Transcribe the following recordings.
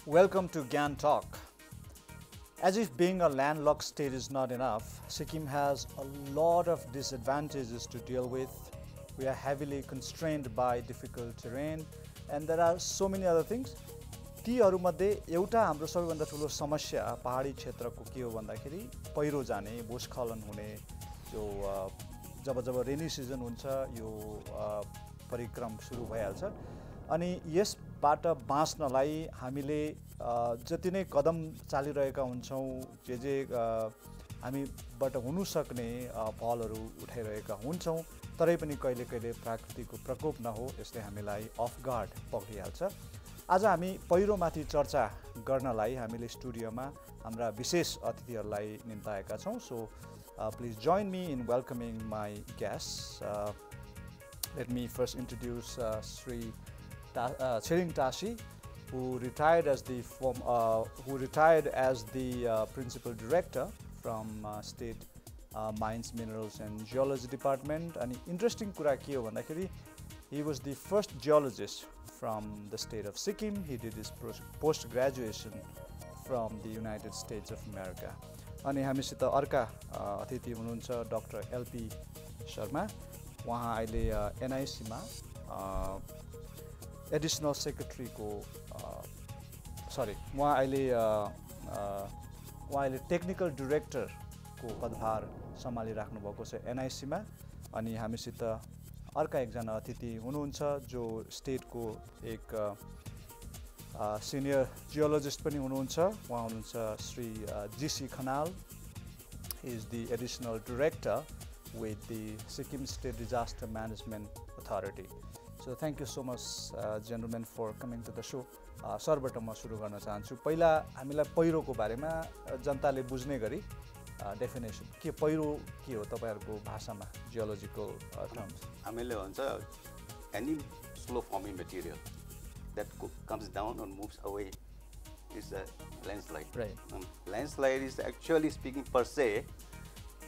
Welcome to GYANTALK. As if being a landlocked state is not enough, Sikkim has a lot of disadvantages to deal with. We are heavily constrained by difficult terrain and there are so many other things. तीहरुमध्ये एउटा हाम्रो सबैभन्दा ठुलो समस्या पहाडी क्षेत्रको के हो भन्दाखेरि पहिरो जाने, भूस्खलन हुने, जो जब रेनी सिजन हुन्छ यो परिक्रम सुरु भइहाल्छ अनि यसबाट बाँच्नलाई हामीले जति नै कदम चालिरहेका हुन्छौं जे हामीबाट हुनु सक्ने पहलहरू उठाइरहेका हुन्छौं तरै पनि कहिले प्रकृतिको प्रकोप नहो यसले हामीलाई अफ गार्ड पक्रिहाल्छ। आज हामी पहिरोमाथि चर्चा गर्नलाई हामीले स्टुडियोमा हाम्रा विशेष अतिथिहरूलाई निम्ताएका छौं। So please join me in welcoming my guests. Let me first introduce Sri Chering Tashi, who retired as the principal director from State Mines, Minerals and Geology Department. And interesting कुरा के हो भन्दाखेरि he was the first geologist from the state of Sikkim. He did his post-graduation from the United States of America. अनि हामीसित अर्का अतिथि हुनुहुन्छ doctor LP Sharma. उहाँ अहिले एनआईसी मा एडिशनल सेक्रेटरी को उहाँ अहिले टेक्निकल डाइरेक्टर को पदभार सम्हालिराख्नु भएको छ एनआईसी मा। अनि हामीसित अर्का एकजना अतिथि हुनुहुन्छ जो स्टेट को एक सिनियर जियोलॉजिस्ट पनि हुनुहुन्छ। उहाँ हुनुहुन्छ Shri GC Khanal. He is the additional director with the Sikkim State Disaster Management Authority. So thank you so much gentlemen for coming to the show. सरबाट म सुरु गर्न चाहन्छु। पहिला हामीलाई पहिरोको बारेमा जनताले बुझ्ने गरी डेफिनेसन के पहिरो के हो तपाईहरुको भाषामा जियोलॉजिकल टर्म्स? हामीले भन्छ any slow forming material that comes down or moves away is a landslide. Right. Landslide is actually speaking per se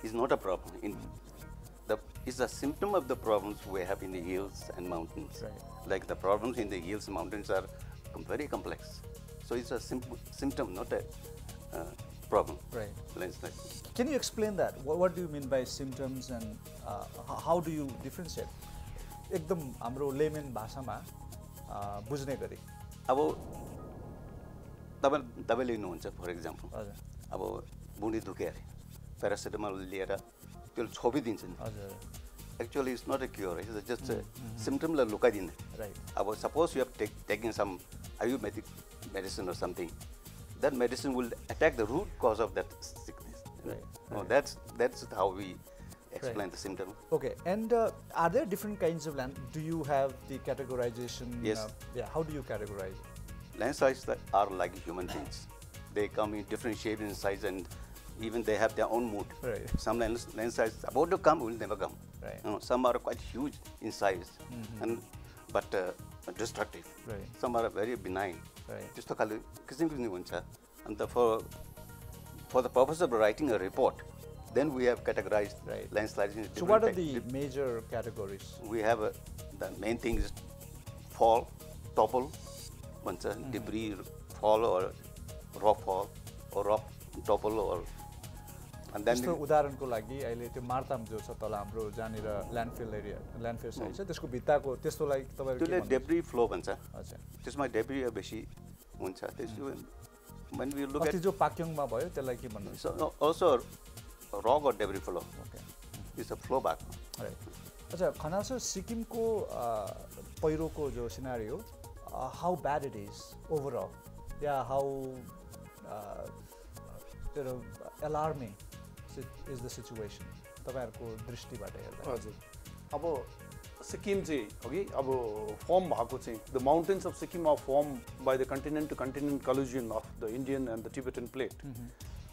is not a problem. It's a symptom of the problems we have in the hills and mountains. Right. Like the problems in the hills and mountains are very complex. So it's a symptom, not a problem. Right. Landslide. Can you explain that? What do you mean by symptoms and how do you differentiate? एकदम हाम्रो lemon भाषामा बुझ्ने गरी। अब तपाईले लिनुहुन्छ for example अब बुढी दुखे अरे प्यारासिटामोल लिएर त्यो छोपिदिन्छ नि। हजुर। Actually it's not a cure, it's just a सिम्पटमलाई लुकाइदिने। राइट। अब suppose you have taking some Ayurvedic medicine or something, that medicine will attack the root cause of that sickness. Right. No, that's how we explain the symptom. Okay, and are there different kinds of land? Do you have the categorization? Yes. How do you categorize? Landslides are like human beings. They come in different shapes and sizes, and even they have their own mood. Right. Some landslides about to come will never come. Right. You know, some are quite huge in size, but destructive. Right. Some are very benign. Right. Just to call it, and for the purpose of writing a report, then we have categorized landslides in different. So what are the major categories? We have the main thing is fall, topple, debris fall or rock fall or rock topple or and then जस्तो उदाहरणको लागि अहिले त्यो मार्ताम जो छ तल हाम्रो जहाँनिर ल्यान्डफिल साइड छ त्यसको भित्ताको त्यस्तोलाई तपाईहरु के भन्नुहुन्छ? डेब्री फ्लो भन्छ। अच्छा। त्यसमा डेब्री बेसी हुन्छ। त्यसको when we look at जो पाक्योङमा भयो त्यसलाई के भन्नुहुन्छ? Also rock or debris flow. Okay. It's a flow back. Right. अच्छा, खनाल सर सिक्किमको पहिरोको जो scenario how bad it is overall? Yeah, how alarming is the situation? तपाईहरुको दृष्टिबाट हेर्दा। हजुर। अब सिक्किम चाहिँ अघि अब फर्म भएको चाहिँ the mountains of Sikkim are formed by the continent to continent collision of the Indian and the Tibetan plate.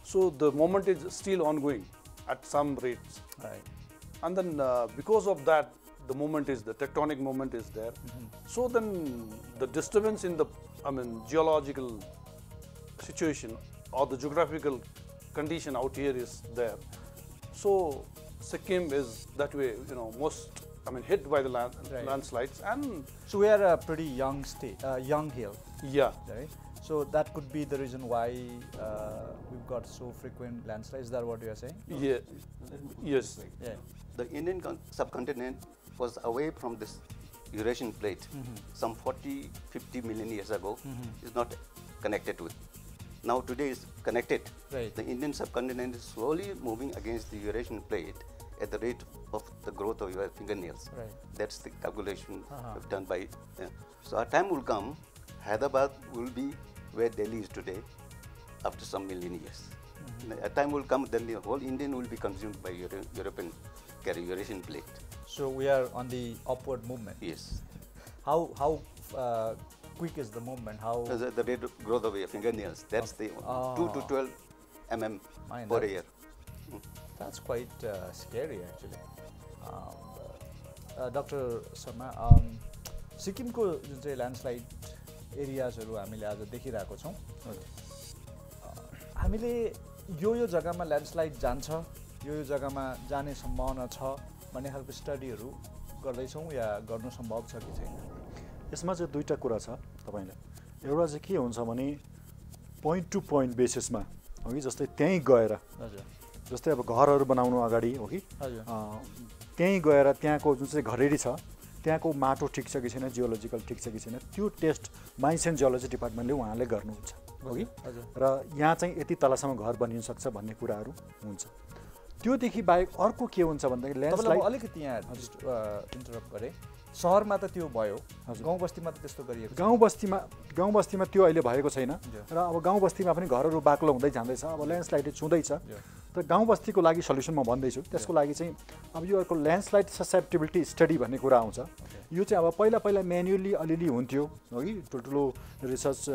So the movement is still ongoing at some rates. Right. And then because of that the tectonic movement is there. So then the disturbance in the geological situation or the geographical condition out here is there. So Sikkim is that way, most hit by the landslides. And so we are a pretty young state, young hill. Yeah. Right. So that could be the reason why we've got so frequent landslides. Is that what you are saying? Yeah. Yes. Yeah. The Indian subcontinent was away from this Eurasian plate some 40-50 million years ago. Is not connected with. Now today is connected. Right. The Indian subcontinent is slowly moving against the Eurasian plate at the rate of the growth of your fingernails. Right. That's the calculation done by. So our time will come. Hyderabad will be where Delhi is today after some million years. A time will come, then the whole Indian will be consumed by European Eurasian plate. So we are on the upward movement. Yes. How quick is the movement? How The rate of growth of your fingernails. That's the 2 to 12 mm per year. That's quite scary actually. Dr. Sharma, सिक्किमको जुन चाहिँ landslide एरियाजहरू हामीले आज देखिरहेको छौँ हामीले यो जग्गामा ल्यान्डस्लाइड जान्छ यो जग्गामा जाने सम्भावना छ भन्ने खालको स्टडीहरू गर्दैछौँ या गर्नु सम्भव छ कि छैन? यसमा चाहिँ दुईटा कुरा छ तपाईलाई। एउटा चाहिँ के हुन्छ भने पोइन्ट टु पोइन्ट बेसिसमा हो कि जस्तै त्यहीँ गएर हजुर जस्तै अब घरहरू बनाउनु अगाडि हो कि हजुर त्यहीँ गएर त्यहाँको जुन चाहिँ घरेडी छ त्यहाँको माटो ठिक छ कि छैन, जियोलोजिकल ठिक छ कि छैन, त्यो टेस्ट माइन्स एन्ड जियोलोजी डिपार्टमेन्टले उहाँले गर्नुहुन्छ हो कि। र यहाँ चाहिँ यति तलसम्म घर बनिन सक्छ भन्ने कुराहरू हुन्छ। त्योदेखि बाहेक अर्को के हुन्छ भन्दाखेरि ल्यान्डस्लाइड अलिकति यहाँ इन्टरप्ट गरेँ, सहरमा त त्यो भयो, गाउँ बस्तीमा त त्यस्तो गरिएको गाउँ बस्तीमा त्यो अहिले भएको छैन र अब गाउँ बस्तीमा पनि घरहरू बाक्लो हुँदै जाँदैछ, अब ल्यान्डस्लाइड छुँदैछ। तर गाउँ बस्तीको लागि सल्युसन म भन्दैछु, त्यसको लागि चाहिँ अब यो अर्को ल्यान्डस्लाइड ससेप्टिबिलिटी स्टडी भन्ने कुरा आउँछ। यो चाहिँ अब पहिला म्यानुअली अलिअलि हुन्थ्यो हो कि, ठुल्ठुलो रिसर्च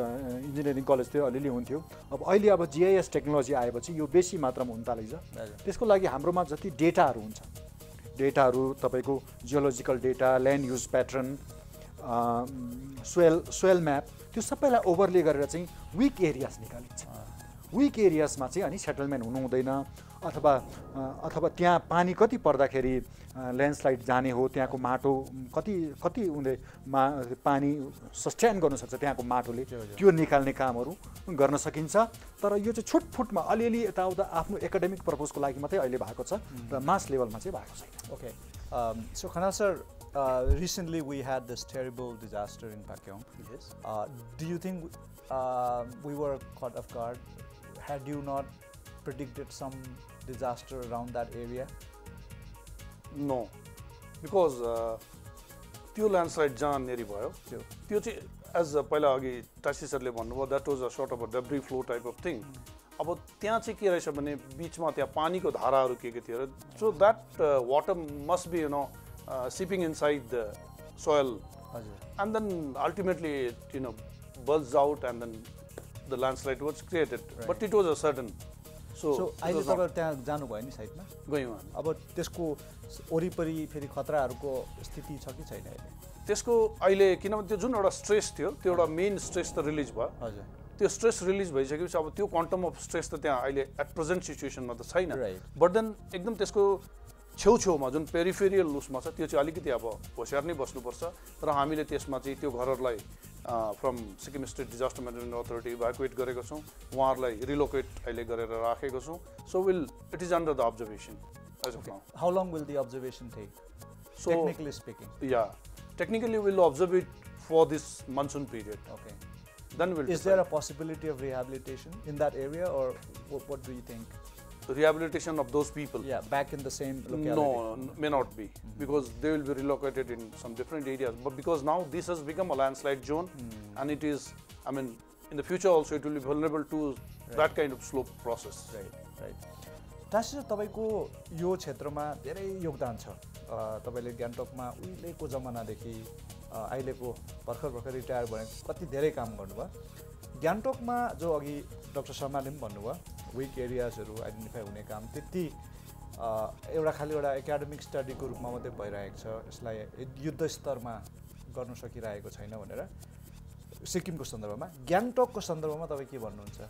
इन्जिनियरिङ कलेज थियो अलिअलि हुन्थ्यो। अब अहिले अब GIS टेक्नोलोजी आएपछि यो बेसी मात्रामा हुन थालेको छ। त्यसको लागि हाम्रोमा जति डेटाहरू हुन्छ, डेटाहरू तपाईँको geological data, land use pattern, soil map, त्यो सबैलाई ओभरले गरेर चाहिँ विक एरियाज निकालिन्छ। विक एरियाजमा चाहिँ अनि सेटलमेन्ट हुनु हुँदैन, अथवा त्यहाँ पानी कति पर्दाखेरि ल्यान्डस्लाइड जाने हो, त्यहाँको माटो कति हुँदै पानी सस्टेन गर्न सक्छ त्यहाँको माटोले, त्यो निकाल्ने कामहरू गर्न सकिन्छ। तर यो चाहिँ छुटफुटमा अलिअलि यताउता आफ्नो एकाडेमिक पर्पजको लागि मात्रै अहिले भएको छ र मास लेभलमा चाहिँ भएको छैन। Okay. So Khanal sir, recently we had this terrible disaster in Pakyong. Yes. Do you think we were caught off guard? Had you not predicted some disaster around that area? No, because त्यो landslide जहाँ नेरी भयो त्यो चाहिँ as पहिला अघि टासी सरले भन्नुभयो that was a sort of a debris flow type of thing. अब त्यहाँ चाहिँ के रहेछ भने बिचमा त्यहाँ पानीको धाराहरू के थियो र so that water must be seeping inside the soil and then ultimately bulge out and then the landslide was created but it was a sudden. So अहिले तपाईँ त्यहाँ जानुभयो नि साइडमा? गयौँ। अब त्यसको वरिपरि फेरि खतराहरूको स्थिति छ कि छैन अहिले? त्यसको अहिले किनभने त्यो जुन एउटा स्ट्रेस थियो त्यो एउटा मेन स्ट्रेस त रिलिज भयो। हजुर। त्यो स्ट्रेस रिलिज भइसकेपछि अब त्यो क्वान्टम अफ स्ट्रेस त त्यहाँ अहिले एट प्रेजेन्ट सिचुएसनमा त छैन। बट देन एकदम त्यसको छेउछेउमा जुन पेरिफेरियल उसमा छ त्यो चाहिँ अलिकति अब होसियार नै बस्नुपर्छ। र हामीले त्यसमा चाहिँ त्यो घरहरूलाई from Sikkim state disaster management authority evacuate गरेको छौँ, उहाँहरूलाई रिलोकेट अहिले गरेर राखेको छौँ। So it is under the observation as of now. How long will the observation take? So, technically speaking. Yeah, technically we'll observe it for this monsoon period. Okay. Then we'll. Is there a possibility of rehabilitation in that area, or what do you think? The rehabilitation of those people? Yeah, back in the same locality. No, may not be, because they will be relocated in some different areas. But because now this has become a landslide zone, and it is, I mean, in the future also it will be vulnerable to that kind of slope process. Right. Tashi sir, तपाईको यो क्षेत्रमा धेरै योगदान छ। तपाईले ग्यान्टोकमा उहिलेको जमानादेखि अहिलेको भर्खर रिटायर भए कति धेरै काम गर्नुभयो। ग्यान्टोकमा जो अघि डाक्टर शर्माले पनि भन्नुभयो विक एरियाजहरू आइडेन्टिफाई हुने काम त्यति एउटा खाली एउटा एकाडेमिक स्टडीको रूपमा मात्रै भइरहेको छ, यसलाई युद्ध स्तरमा गर्न सकिरहेको छैन भनेर सिक्किमको सन्दर्भमा। ग्यान्टोकको सन्दर्भमा तपाईँ के भन्नुहुन्छ?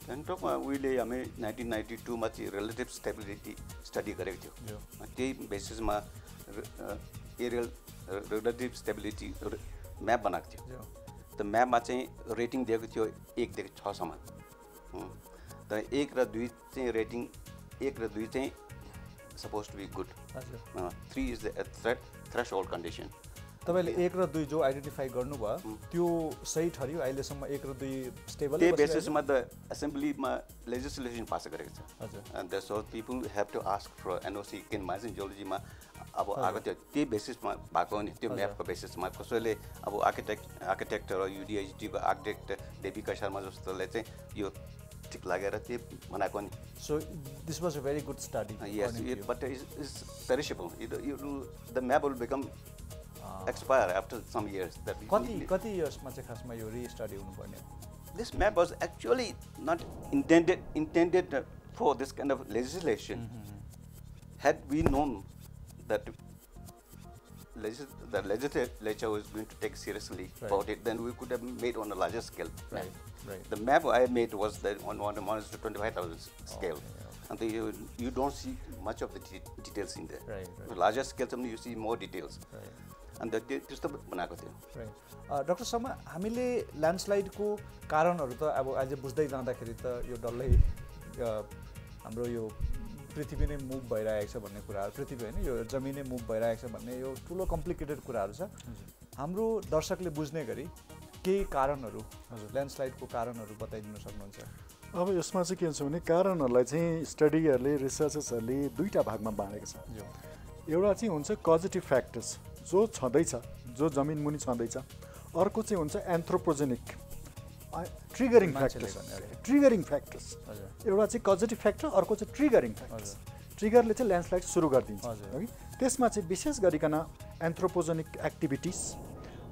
ग्यान्टोकमा उहिले हामी 1992 मा चाहिँ रिलेटिभ स्टेबिलिटी स्टडी गरेको थियो। त्यही बेसिसमा एरियल रिलेटिभ स्टेबिलिटी म्याप बनाएको थियो। त म्यापमा चाहिँ रेटिङ दिएको थियो 1 देखि 6 सम्म तर 1 र 2 चाहिँ रेटिङ 1 र 2 चाहिँ suppose to be good 3 is the threshold condition तपाईले 1 र 2 जो आइडेन्टिफाई गर्नुभयो त्यो सही ठहर्यो अहिलेसम्म 1 र 2 स्टेबल त्यो बेसिसमा द एसेम्ब्लीमा लेजिस्लेसन पास गरेको छ हजुर and that's so people have to ask for NOC किन मार्जिन जियोलोजीमा अब आएको थियो त्यही बेसिसमा भएको नि त्यो म्यापको बेसिसमा कसैले अब आर्किटेक्ट र युडिएचडीको आर्किटेक्ट देविका शर्मा जस्तोले चाहिँ यो ठिक लागेर त्यही बनाएको नि so this was a very good study yes but is perishable the map will become expire after some years that कति इयर्समा चाहिँ खासमा यो रिस्टडी हुनुपर्ने this map was actually not intended for this kind of legislation had we known that the legislature was going to take seriously about it then we could have made on a larger scale right the map I made was on 125,000 scale and you don't see much of the details in there the larger scale you see more details अन्त त्यस्तो बनाएको थियो doctor Sharma हामीले ल्यान्डस्लाइडको कारणहरू त अब अहिले बुझ्दै जाँदाखेरि त यो डल्लै हाम्रो यो पृथ्वी नै मुभ भइरहेको छ भन्ने कुराहरू पृथ्वी होइन यो जमिनै मुभ भइरहेको छ भन्ने यो ठुलो कम्प्लिकेटेड कुराहरू छ हाम्रो दर्शकले बुझ्ने गरी केही कारणहरू ल्यान्डस्लाइडको कारणहरू बताइदिन सक्नुहुन्छ अब यसमा चाहिँ के हुन्छ भने कारणहरूलाई चाहिँ स्टडीहरूले रिसर्चर्सहरूले दुईटा भागमा बाँडेको छ एउटा चाहिँ हुन्छ कजेटिभ फ्याक्टर्स जो छँदैछ जो जमिन मुनि छँदैछ अर्को चाहिँ हुन्छ एन्थ्रोपोजेनिक ट्रिगरिङ फ्याक्टर्स एउटा चाहिँ कजेटिभ फ्याक्टर अर्को चाहिँ ट्रिगरिङ फ्याक्टर्स ट्रिगरले चाहिँ ल्यान्डस्लाइड सुरु गरिदिन्छ है त्यसमा चाहिँ विशेष गरिकन एन्थ्रोपोजेनिक एक्टिभिटिज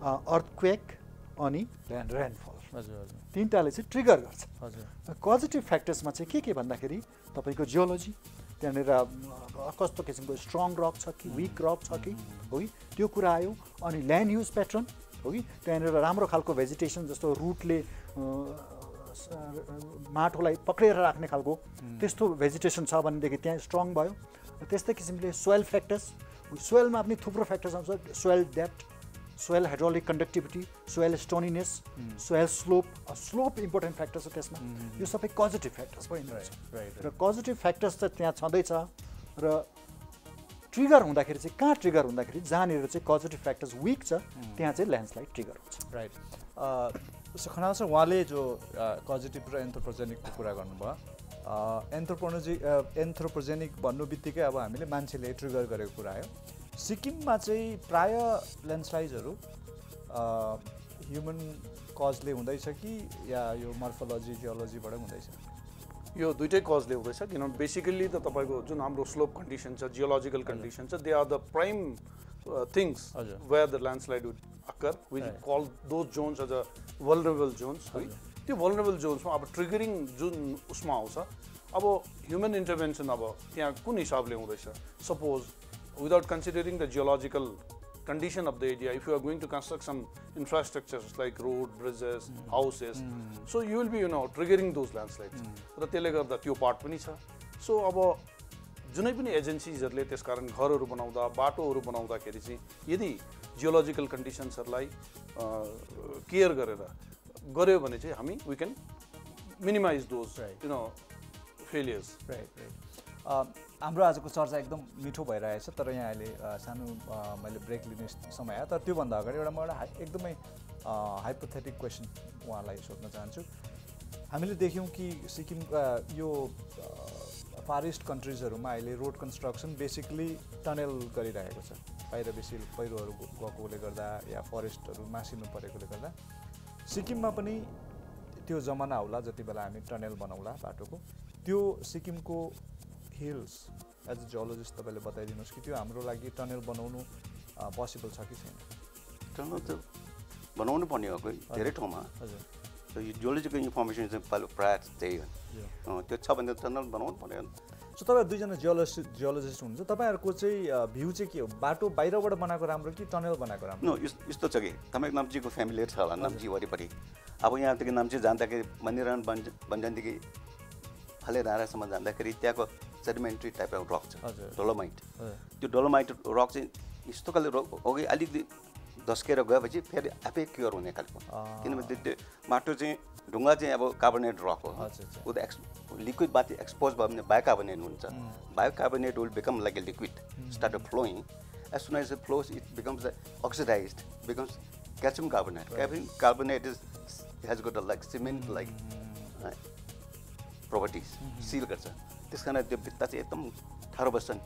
अर्थक्वेक अनि रेनफल तिनटाले चाहिँ ट्रिगर गर्छ कजेटिभ फ्याक्टर्समा चाहिँ के भन्दाखेरि तपाईँको जियोलोजी त्यहाँनिर कस्तो किसिमको स्ट्रङ रक छ कि विक रक छ कि हो कि त्यो कुरा आयो अनि ल्यान्ड युज प्याटर्न हो कि त्यहाँनिर राम्रो खालको भेजिटेसन जस्तो रुटले माटोलाई पक्रेर राख्ने खालको त्यस्तो भेजिटेसन छ भनेदेखि त्यहाँ स्ट्रङ भयो त्यस्तै किसिमले सोइल फ्याक्टर्स सोइलमा पनि थुप्रो फ्याक्टर्स आउँछ soil depth soil hydraulic conductivity soil stoniness soil slope important factor छ त्यसमा यो सबै कजेटिभ फ्याक्टर्स भइरहेछ र कजेटिभ फ्याक्टर्स त त्यहाँ छँदैछ र ट्रिगर हुँदाखेरि चाहिँ कहाँ ट्रिगर हुँदाखेरि जहाँनिर चाहिँ कजेटिभ फ्याक्टर्स विक छ त्यहाँ चाहिँ ल्यान्डस्लाइड ट्रिगर हुन्छ राइट खनाल सर उहाँले जो कजेटिभ र एन्थ्रोपोजेनिकको कुरा गर्नुभयो एन्थ्रोपोजेनिक भन्नु बित्तिकै अब हामीले मान्छेले ट्रिगर गरेको कुरा आयो सिक्किममा चाहिँ प्राय ल्यान्डस्लाइड्सहरू ह्युमन कजले हुँदैछ कि या यो मर्फोलोजी जियोलोजीबाट हुँदैछ यो दुईटै कजले हुँदैछ किनभने बेसिकली त तपाईँको जुन हाम्रो स्लोप कन्डिसन छ जियोलोजिकल कन्डिसन छ they are the prime things where the landslide would occur which call those zones as a vulnerable zones है त्यो वल्नरेबल जोन्समा अब ट्रिगरिङ जुन उसमा आउँछ अब ह्युमन इन्टरभेन्सन अब त्यहाँ कुन हिसाबले हुँदैछ suppose without considering the geological condition of the area, if you are going to construct some infrastructures like road, bridges, houses, so you will be, triggering those landslides. र त्यसले गर्दा त्यो पार्ट पनि छ सो अब जुनै पनि एजेन्सीजहरूले त्यसकारण घरहरू बनाउँदा बाटोहरू बनाउँदाखेरि चाहिँ यदि जियोलोजिकल कन्डिसन्सहरूलाई केयर गरेर गर्यो भने चाहिँ हामी we can minimise those failures हाम्रो आजको चर्चा एकदम मिठो भइरहेछ तर यहाँ अहिले सानो मैले ब्रेक लिने समय आयो तर त्योभन्दा अगाडि म एउटा एकदमै हाइपोथेटिक क्वेसन उहाँलाई सोध्न चाहन्छु हामीले देख्यौँ कि सिक्किमका यो फारेस्ट कन्ट्रिजहरूमा अहिले रोड कन्स्ट्रक्सन बेसिकली टनल गरिरहेको छ बाहिर बेसी पहिरोहरू गएकोले गर्दा या फरेस्टहरू मासिनु परेकोले गर्दा सिक्किममा पनि त्यो जमाना होला जति बेला हामी टनल बनाउला बाटोको त्यो सिक्किमको हिल्स एज अ जियोलोजिस्ट तपाईँले बताइदिनुहोस् कि त्यो हाम्रो लागि टनल बनाउनु पोसिबल छ कि छैन टनल त बनाउनु पर्ने हो धेरै ठाउँमा यो जियोलोजिकल इन्फर्मेसन चाहिँ प्रायः त्यही हो त्यो छ भने टनल बनाउनु पर्यो सो तपाईँ दुईजना जियोलोजिस्ट हुनुहुन्छ तपाईँहरूको चाहिँ भ्यू चाहिँ के हो बाटो बाहिरबाट बनाएको राम्रो कि टनल बनाएको राम्रो नो यस्तो छ कि तपाईँको नाम्चीको फ्यामिलियर छ होला नाम्ची वरिपरि अब यहाँदेखि नाम्ची जाँदाखेरि मन्दिरान बन्जानदेखि हले डाँडासम्म जाँदाखेरि त्यहाँको सेडिमेन्ट्री टाइप अफ रक छ डोलोमाइट त्यो डोलोमाइट रक चाहिँ यस्तो खाले रक हो कि अलिकति धस्केर गएपछि फेरि आफै क्योर हुने खालको किनभने त्यो माटो चाहिँ ढुङ्गा चाहिँ अब कार्बोनेट रक हो ऊ त लिक्विड माथि एक्सपोज भयो भने बायोकार्बोनेट हुन्छ bicarbonate will become like a liquid start flowing as soon as it flows it becomes oxidized becomes calcium carbonate. Calcium carbonate has got a like cement like properties. Seal गर्छ. त्यसकारण त्यो भित्ता चाहिँ एकदम ठाडो बस्छन्.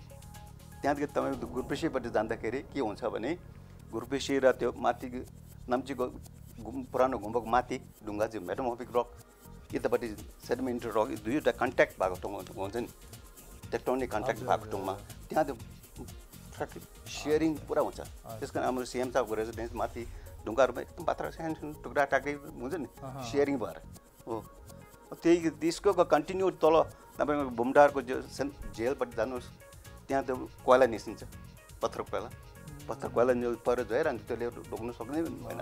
त्यहाँदेखि तपाईँ गुरुपेशीपट्टि जाँदाखेरि के हुन्छ भने गुरुपेशी र त्यो माथि नाम्चीको पुरानो गुम्बाको माथि ढुङ्गा चाहिँ मेटामोर्फिक रक यतापट्टि सेडिमेन्टरी रक दुईवटा कन्ट्याक्ट भएको ठाउँमा हुन्छ नि टेक्टोनिक कन्ट्याक्ट भएको ठाउँमा त्यहाँ त्यो ट्राफिक सेयरिङ पुरा हुन्छ. त्यसकारण हाम्रो सिएम साहबको रेजिडेन्स माथि ढुङ्गाहरूमा एकदम पात्र सानो टुक्रा टाक्रै हुन्छ नि सेयरिङ भएर हो. त्यही त्यसको कन्टिन्यू तल तपाईँको भुमडारको जो झेलपट्टि जानुहोस् त्यहाँ त्यो कोइला निस्किन्छ पत्थर कोइला पहिरो झइरहन्छ त्यसले रोक्नु सक्ने होइन.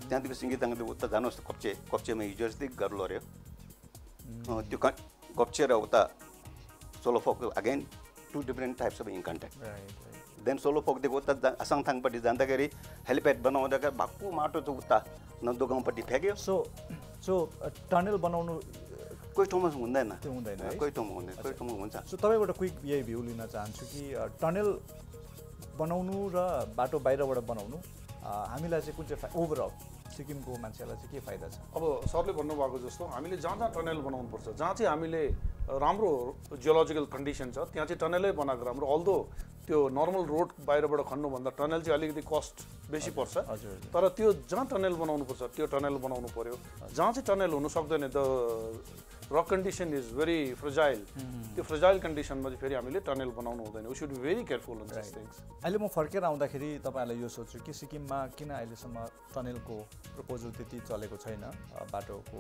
त्यहाँदेखि सिङ्गिताङ उता जानुहोस् कप्चेमा हिजो जस्तै गर्लो अरे त्यो कप्चे र उता Solophok again 2 different types of in contact. Then सोलोफोकदेखि उता असाङथाङपट्टि जाँदाखेरि हेलिप्याड बनाउँदाखेरि भक्कु माटो चाहिँ उता नन्दो गाउँपट्टि फ्याँक्यो. सो टनल बनाउनु कोही ठाउँमा हुँदैन त्यो हुँदैन कोही ठाउँमा हुँदैन कोही ठाउँमा हुन्छ. सो तपाईँबाट क्विक यही भ्यू लिन चाहन्छु कि टनल बनाउनु र बाटो बाहिरबाट बनाउनु हामीलाई चाहिँ कुन चाहिँ ओभरअल सिक्किमको मान्छेलाई चाहिँ के फाइदा छ? अब सरले भन्नुभएको जस्तो हामीले जहाँ जहाँ टनल बनाउनुपर्छ जहाँ चाहिँ हामीले राम्रो जियोलोजिकल कन्डिसन छ त्यहाँ चाहिँ टनलै बनाएको राम्रो. अल्दो त्यो नर्मल रोड बाहिरबाट खन्नुभन्दा टनल चाहिँ अलिकति कस्ट बेसी पर्छ. तर त्यो जहाँ टनल बनाउनुपर्छ त्यो टनल बनाउनु पर्यो. जहाँ चाहिँ टनल हुनु सक्दैन the rock condition is very fragile. त्यो फ्रजाइल कन्डिसनमा चाहिँ फेरि हामीले टनल बनाउनु हुँदैन. We should be very careful in this things. अहिले म फर्केर आउँदाखेरि तपाईँलाई यो सोच्छु कि सिक्किममा किन अहिलेसम्म टनलको प्रपोजल त्यति चलेको छैन बाटोको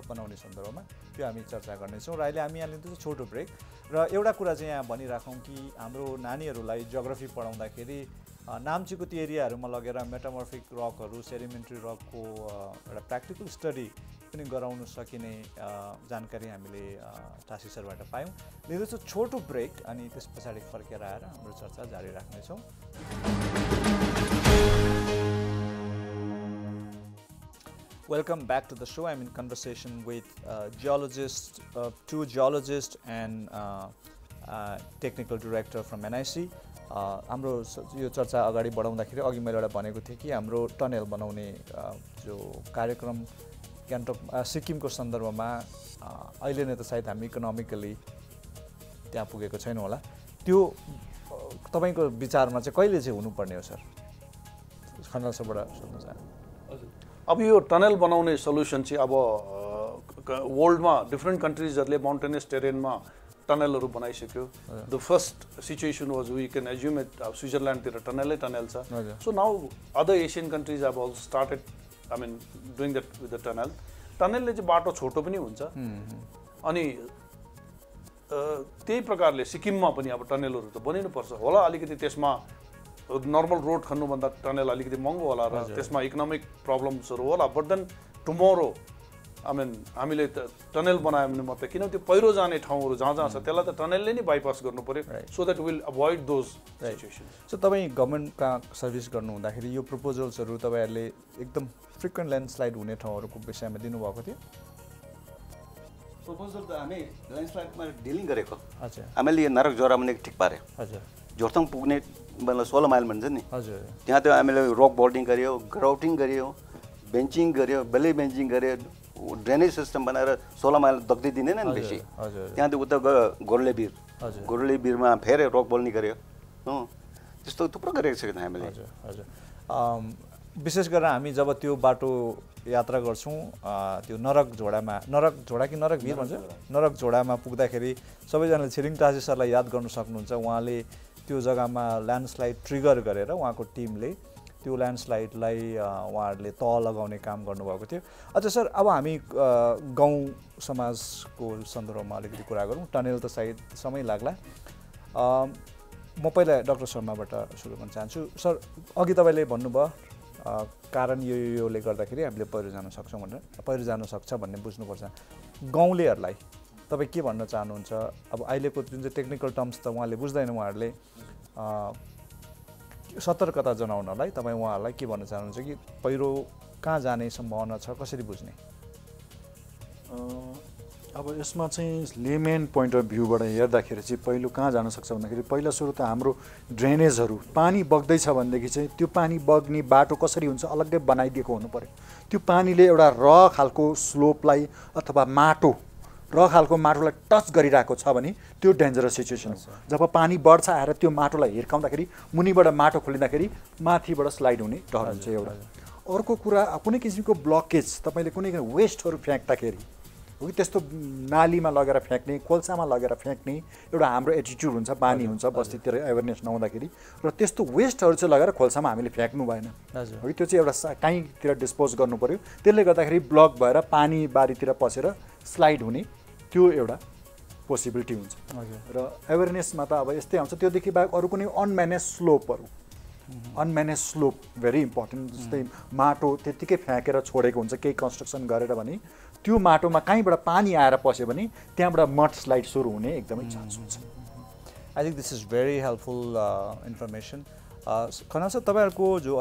बनाउने सन्दर्भमा त्यो हामी चर्चा गर्नेछौँ. र अहिले हामी यहाँ लिँदैछौँ छोटो ब्रेक. र एउटा कुरा चाहिँ यहाँ भनिराखौँ कि हाम्रो नानीहरूलाई जियोग्राफी पढाउँदाखेरि नाम्चीको त्यो एरियाहरूमा लगेर मेटामोर्फिक रकहरू सेडिमेन्ट्री रकको एउटा प्र्याक्टिकल स्टडी पनि गराउन सकिने जानकारी हामीले टासी सरबाट पायौँ. लिँदैछौँ छोटो ब्रेक अनि त्यस पछाडि फर्केर आएर हाम्रो चर्चा जारी राख्नेछौँ. Welcome back to the show. I'm in conversation with two geologists and technical director from NIC. हाम्रो यो चर्चा अगाडि बढाउँदाखेरि अघि मैले एउटा भनेको थिएँ कि हाम्रो टनल बनाउने जो कार्यक्रम गान्तोक सिक्किमको सन्दर्भमा अहिले नै त सायद हामी इकोनोमिकली त्यहाँ पुगेको छैनौँ होला. त्यो तपाईँको विचारमा चाहिँ कहिले चाहिँ हुनुपर्ने हो सर? खनाल सरबाट सोध्न चाहन्छु. अब यो टनल बनाउने सल्युसन चाहिँ अब वर्ल्डमा डिफ्रेन्ट कन्ट्रिजहरूले माउन्टेनियस टेरेनमा टनलहरू बनाइसक्यो. The first situation was we can assume it अब स्विजरल्यान्डतिर टनल छ. So now other Asian countries have also started I mean doing that with the tunnel. टनलले चाहिँ बाटो छोटो पनि हुन्छ अनि त्यही प्रकारले सिक्किममा पनि अब टनलहरू त बनिनुपर्छ होला. अलिकति त्यसमा नर्मल रोड खन्नुभन्दा टनल अलिकति महँगो होला र त्यसमा इकोनोमिक प्रब्लम्सहरू होला. But then tomorrow I mean हामीले टनल बनायो भने मात्रै किनभने त्यो पहिरो जाने ठाउँहरू जहाँ जहाँ छ त्यसलाई त टनलले नै बाइपास गर्नु पर्यो so that will avoid those situations. So तपाईँ गभर्मेन्टका सर्भिस गर्नु हुँदाखेरि यो प्रपोजल्सहरू तपाईँहरूले एकदम फ्रिक्वेन्ट ल्यान्डस्लाइड हुने ठाउँहरूको विषयमा दिनुभएको थियो? प्रपोजल त हामी ल्यान्डस्लाइडमा डिलिङ गरेको. अच्छा. हामीले नरक जोरा भने ठिक पार्यो. हजुर. जोरथाङ पुग्ने मतलब 16 माइल भन्छ नि. हजुर. त्यहाँ त्यो हामीले रक बोल्डिङ गर्यो, ग्राउटिङ गर्यो, बेन्चिङ गर्यो, बेले बेन्चिङ गर्यो, ड्रेनेज सिस्टम बनाएर 16 माइल दग्दै दिँदैन नि बेसी. त्यहाँ त्यो उता गयो गोर्ले बिरमा फेरि रक बोल्ने गर्यो. त्यस्तो थुप्रो गरेको छ हामीले. हजुर हजुर. विशेष गरेर हामी जब त्यो बाटो यात्रा गर्छौँ त्यो नरक झोडा कि नरक भिर भन्छ नरक झोडामा पुग्दाखेरि सबैजनाले छिरिङ टासी सरलाई याद गर्नु सक्नुहुन्छ. उहाँले त्यो जग्गामा ल्यान्डस्लाइड ट्रिगर गरेर उहाँको टिमले त्यो ल्यान्डस्लाइडलाई उहाँहरूले तह लगाउने काम गर्नुभएको थियो. अच्छा सर, अब हामी गाउँ समाजको सन्दर्भमा अलिकति कुरा गरौँ. टनल त सायद समय लाग्ला. म पहिला डाक्टर शर्माबाट सुरु गर्न चाहन्छु. सर, अघि तपाईँले भन्नुभयो कारण योले गर्दाखेरि हामीले पहिरो जान सक्छौँ भनेर. पहिरो जान सक्छ भन्ने बुझ्नुपर्छ. गाउँलेहरूलाई तपाईँ के भन्न चाहनुहुन्छ? अब अहिलेको जुन चाहिँ टेक्निकल टर्म्स त उहाँले बुझ्दैन, उहाँहरूले सतर्कता जनाउनलाई तपाईँ उहाँहरूलाई के भन्न चाहनुहुन्छ कि पहिरो कहाँ जाने सम्भावना छ, कसरी बुझ्ने? अब यसमा चाहिँ लेमेन पोइन्ट अफ भ्यूबाट हेर्दाखेरि चाहिँ पहिलो कहाँ जान सक्छ भन्दाखेरि पहिला सुरु त हाम्रो ड्रेनेजहरू पानी बग्दैछ भनेदेखि चाहिँ त्यो पानी बग्ने बाटो कसरी हुन्छ अलग्गै बनाइदिएको हुनु पर्यो। त्यो पानीले एउटा र खालको स्लोपलाई अथवा माटो र खालको माटोलाई टच गरिरहेको छ भने त्यो डेन्जरस सिचुएसन हो। जब पानी बढ्छ आएर त्यो माटोलाई हिर्काउँदाखेरि मुनिबाट माटो खोलिँदाखेरि माथिबाट स्लाइड हुने डर हुन्छ एउटा। अर्को कुरा कुनै किसिमको ब्लकेज तपाईँले कुनै वेस्टहरू फ्याँक्दाखेरि हो कि त्यस्तो नालीमा लगेर फ्याँक्ने, खोल्सामा लगेर फ्याँक्ने एउटा हाम्रो एटिट्युड हुन्छ, बानी हुन्छ बस्तीतिर एवेरनेस नहुँदाखेरि, र त्यस्तो वेस्टहरू चाहिँ लगेर खोल्सामा हामीले फ्याँक्नु भएन हो कि त्यो चाहिँ एउटा काहीँतिर डिस्पोज गर्नु पर्यो। त्यसले गर्दाखेरि ब्लक भएर पानी बारीतिर पसेर स्लाइड हुने त्यो एउटा पोसिबिलिटी हुन्छ। र एवेरनेसमा त अब यस्तै आउँछ। त्योदेखि बाहेक अरू कुनै अनम्यानेज स्लोपहरू, अनम्यानेज स्लोप भेरी इम्पोर्टेन्ट। जस्तै माटो त्यत्तिकै फ्याँकेर छोडेको हुन्छ केही कन्स्ट्रक्सन गरेर भने त्यो माटोमा कहीँबाट पानी आएर पस्यो भने त्यहाँबाट मड स्लाइड सुरु हुने एकदमै चान्स हुन्छ। I think this is very helpful information. Khanal sir, तपाईँहरूको जो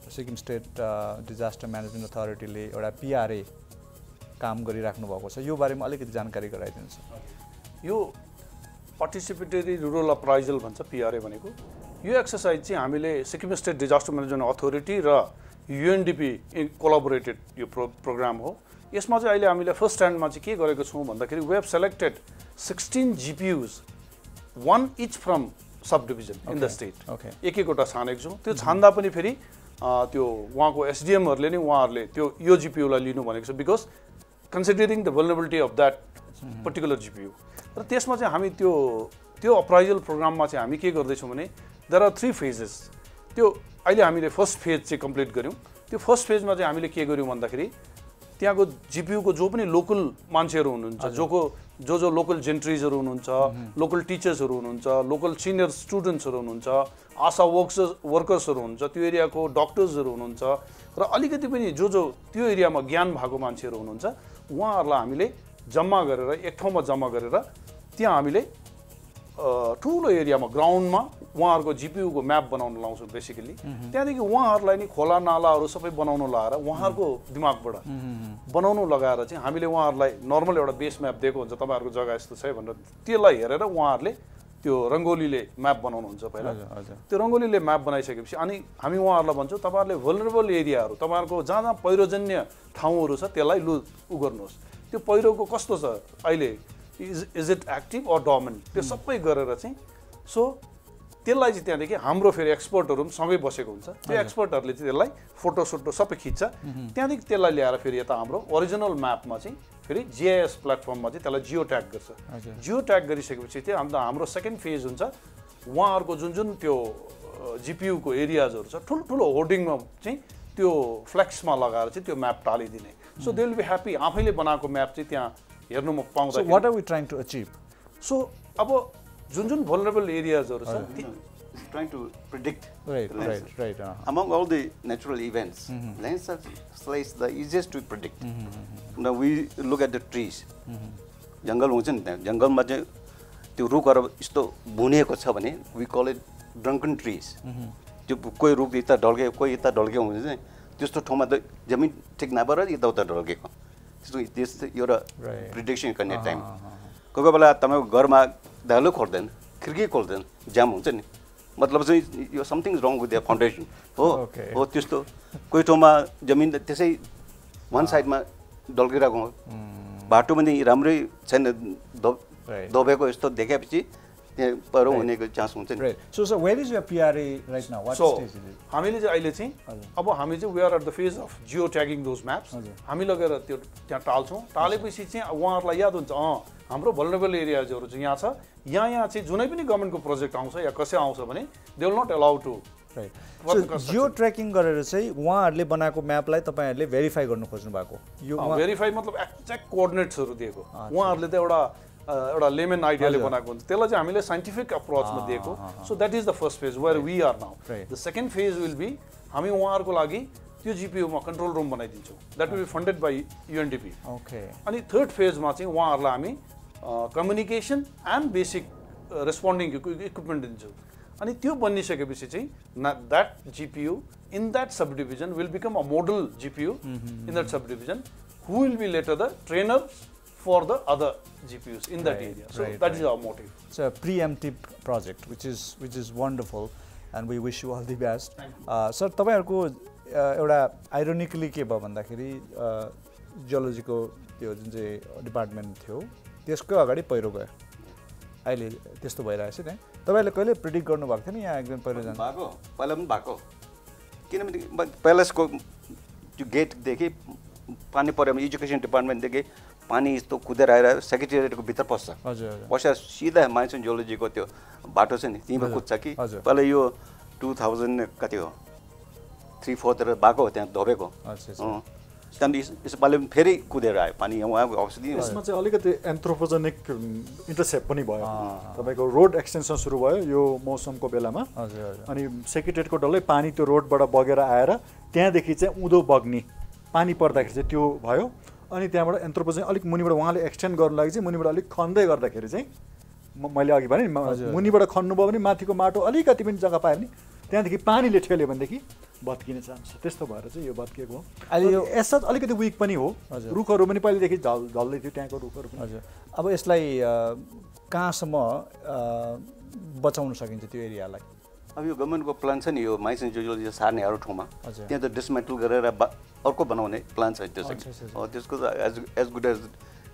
सिक्किम स्टेट डिजास्टर म्यानेजमेन्ट अथोरिटीले एउटा पिआरए काम गरिराख्नु भएको छ, यो बारेमा अलिकति जानकारी गराइदिनुहोस्। यो पार्टिसिपेटरी रुरल अप्राइजल भन्छ पिआरए भनेको। यो एक्सर्साइज चाहिँ हामीले Sikkim state disaster management authority र युएनडिपी कोलाबोरेटेड यो प्रोग्राम हो। यसमा चाहिँ अहिले हामीले फर्स्ट ह्यान्डमा चाहिँ के गरेको छौँ भन्दाखेरि we have selected 16 GPUs, 1 each from sub division in the state. एक एकवटा छानेको छौँ। त्यो छान्दा पनि फेरि त्यो उहाँको एसडिएमहरूले नै उहाँहरूले त्यो यो GPUलाई लिनु भनेको छ, because considering the vulnerability of that particular GPU। र त्यसमा चाहिँ हामी त्यो अप्राइजल प्रोग्राममा चाहिँ हामी के गर्दैछौँ भने देयर आर 3 phases। त्यो अहिले हामीले फर्स्ट फेज चाहिँ कम्प्लिट गऱ्यौँ। त्यो फर्स्ट फेजमा चाहिँ हामीले के गर्यौँ भन्दाखेरि त्यहाँको GPUको जो पनि लोकल मान्छेहरू हुनुहुन्छ, जो लोकल जेन्ट्रिजहरू हुनुहुन्छ, लोकल टिचर्सहरू हुनुहुन्छ, लोकल सिनियर स्टुडेन्ट्सहरू हुनुहुन्छ, आशा वर्कर्सहरू हुनुहुन्छ, त्यो एरियाको डक्टर्सहरू हुनुहुन्छ, र अलिकति पनि जो त्यो एरियामा ज्ञान भएको मान्छेहरू हुनुहुन्छ, उहाँहरूलाई हामीले जम्मा गरेर एक ठाउँमा जम्मा गरेर त्यहाँ हामीले ठुलो एरियामा ग्राउन्डमा उहाँहरूको GPUको म्याप बनाउन लाउँछौँ बेसिकली। त्यहाँदेखि उहाँहरूलाई नि खोला नालाहरू सबै बनाउनु लगाएर उहाँहरूको दिमागबाट बनाउनु लगाएर चाहिँ हामीले उहाँहरूलाई नर्मल एउटा बेस म्याप दिएको हुन्छ, तपाईँहरूको जग्गा यस्तो छ भनेर, त्यसलाई हेरेर उहाँहरूले त्यो रङ्गोलीले म्याप बनाउनुहुन्छ पहिला। त्यो रङ्गोलीले म्याप बनाइसकेपछि अनि हामी उहाँहरूलाई भन्छौँ तपाईँहरूले भल्नरेबल एरियाहरू, तपाईँहरूको जहाँ जहाँ पहिरोजन्य ठाउँहरू छ त्यसलाई उ गर्नुहोस्। त्यो पहिरोको कस्तो छ अहिले, इज इट एक्टिभ अर डर्मेन्ट, त्यो सबै गरेर चाहिँ सो त्यसलाई चाहिँ त्यहाँदेखि हाम्रो फेरि एक्सपर्टहरू पनि सँगै बसेको हुन्छ। त्यो एक्सपर्टहरूले चाहिँ त्यसलाई फोटोसोटो सबै खिच्छ। त्यहाँदेखि त्यसलाई ल्याएर फेरि यता हाम्रो ओरिजिनल म्यापमा चाहिँ फेरि GIS प्लेटफर्ममा चाहिँ त्यसलाई जियो ट्याग गर्छ। जियो ट्याग गरिसकेपछि चाहिँ अन्त हाम्रो सेकेन्ड फेज हुन्छ उहाँहरूको जुन त्यो GPUको एरियाजहरू छ ठुल्ठुलो होर्डिङमा चाहिँ त्यो फ्लेक्समा लगाएर चाहिँ त्यो म्याप टालिदिने। So they will be happy, आफैले बनाएको म्याप चाहिँ त्यहाँ हेर्नुमा पाउँदा। So what are we trying to achieve? So अब जुन vulnerable areasहरू छ, trying to predict. Right. Among all the natural events, landslides the easiest to predict. Now we look at the trees. जङ्गल हुन्छ नि, त्यहाँ जङ्गलमा चाहिँ त्यो रुखहरू यस्तो बुनेको छ भने we call it drunken trees. त्यो कोही रुख यता ढल्के कोही यता ढल्के हुन्छ नि, त्यस्तो ठाउँमा त जमिन ठिक नभएर यताउता ढल्केको। त्यस्तो एउटा प्रिडिक्सन गर्ने टाइम। कोही कोही बेला तपाईँको घरमा ढालो खोल्दैन, खिड्की खोल्दैन, जाम हुन्छ नि, मतलब चाहिँ यो something wrong with the foundation हो त्यस्तो। कोही ठाउँमा जमिन त्यसै वान साइडमा ढल्किरहेको बाटो पनि राम्रै छैन, दबेको यस्तो देखेपछि त्यहाँ पहिरो हुनेको चान्स हुन्छ नि। So where is your PRA right now? What stage is it? हामीले चाहिँ अहिले चाहिँ अब हामी चाहिँ we are at the phase of geo tagging those maps. हामी लगेर त्यो त्यहाँ टाल्छौँ। टालेपछि चाहिँ उहाँहरूलाई याद हुन्छ हाम्रो भल्नरेबल एरियाजहरू चाहिँ यहाँ छ, यहाँ चाहिँ जुनै पनि गभर्मेन्टको प्रोजेक्ट आउँछ या कसै आउँछ भने they will not allow to. So geo tracking गरेर चाहिँ उहाँहरूले बनाएको म्यापलाई तपाईँहरूले भेरिफाई गर्नु खोज्नु भएको? यो भेरिफाई मतलब एक्ज्याक्ट कोअर्डिनेट्सहरू दिएको उहाँहरूले त एउटा लेमन आइडियाले बनाएको हुन्छ, त्यसलाई चाहिँ हामीले साइन्टिफिक अप्रोचमा दिएको। So that is the first phase where we are now. The second phase will be हामी उहाँहरूको लागि त्यो GPUमा कन्ट्रोल रुम बनाइदिन्छौँ, that will be funded by UNDP। अनि थर्ड फेजमा चाहिँ उहाँहरूलाई हामी communication and basic responding equipment दिन्छौँ। अनि त्यो बनिसकेपछि चाहिँ that GPU in that subdivision will become a model GPU in that subdivision, who will be later the trainers for the other GPUs in that area. So that is our motive. It's a preemptive project, which is wonderful, and we wish you all the best. Sir, तपाईहरुको एउटा ironically के भयो भन्दाखेरि जियोलोजीको त्यो जुन चाहिँ department थियो त्यसको अगाडि पहिरो गयो। अहिले त्यस्तो भइरहेछ नि। तपाईले कहिले प्रेडिक्ट गर्नु भएको थियो नि यहाँ एकदम पहिरो जान्छ? भएको, पहिला पनि भएको। किनभने पैलेसको त्यो गेट देखि पानी परेमा एजुकेसन डिपार्टमेन्ट देखि पानी यस्तो कुदेर आएर सेक्रेटेरिएटको भित्र पस्छ। हजुर हजुर। पस्दा सिधा माइन्स जियोलोजीको त्यो बाटो छ नि त्यहीँमा कुद्छ कि। पहिला यो 2000 कति हो 3-4 तिर भएको हो त्यहाँ दबेको। त्यहाँदेखि यसपालि फेरि कुदेर आयो पानी उहाँको औषधि। यसमा चाहिँ अलिकति एन्थ्रोपोजेनिक इन्टरसेप्ट पनि भयो। तपाईँको रोड एक्सटेन्सन सुरु भयो यो मौसमको बेलामा। अनि सेक्रेटेरिएटको डल्लै पानी त्यो रोडबाट बगेर आएर त्यहाँदेखि चाहिँ उँधो बग्ने पानी पर्दाखेरि चाहिँ त्यो भयो। अनि त्यहाँबाट एन्थ्रोपोजेन अलिक मुनिबाट उहाँले एक्सटेन्ड गर्नु लागि चाहिँ मुनिबाट अलिक खन्दै गर्दाखेरि चाहिँ मैले अघि भने मुनिबाट खन्नुभयो भने माथिको माटो अलिकति पनि जग्गा पायो भने त्यहाँदेखि पानीले ठेल्यो भनेदेखि भत्किने चान्स छ। त्यस्तो भएर चाहिँ यो भत्किएको हो। अहिले यो यसमा अलिकति विक पनि हो। रुखहरू पनि पहिलेदेखि झल्दै थियो त्यहाँको रुखहरू पनि। हजुर। अब यसलाई कहाँसम्म बचाउन सकिन्छ त्यो एरियालाई? अब यो गभर्मेन्टको प्लान छ नि यो माइन्स एन्ड जियोलोजी सार्ने अरू ठाउँमा त्यहाँ त डिसमेन्टल गरेर अर्को बनाउने प्लान छ त्यसको त एज गुड एज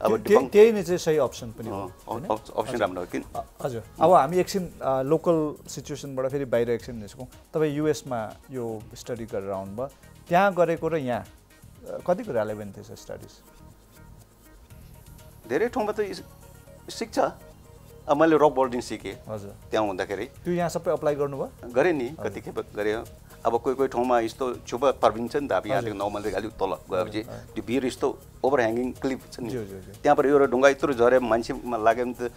अब त्यही नै चाहिँ सही अप्सन पनि हो। अप्सन राम्रो हो किन। हजुर। अब हामी एकछिन लोकल सिचुएसनबाट फेरि बाहिर एकछिन निस्कौँ। तपाईँ युएसमा यो स्टडी गरेर आउनुभयो, त्यहाँ गरेको र यहाँ कतिको रेलेभेन्ट थिएछ स्टडिज? धेरै ठाउँमा त सिक्छ। अब मैले रक बोल्डिङ सिकेँ। हजुर। त्यहाँ हुँदाखेरि त्यो यहाँ सबै अप्लाई गर्नुभयो? गरेँ नि कतिखेप गरेँ। अब कोही ठाउँमा यस्तो छुप पर्विन्छ नि त। अब यहाँदेखि नर्मलदेखि अलिक तल गएपछि त्यो भिर यस्तो ओभर ह्याङ्गिङ क्लिप छ नि त्यहाँबाट एउटा ढुङ्गा यत्रो झऱ्यो मान्छेमा लाग्यो भने त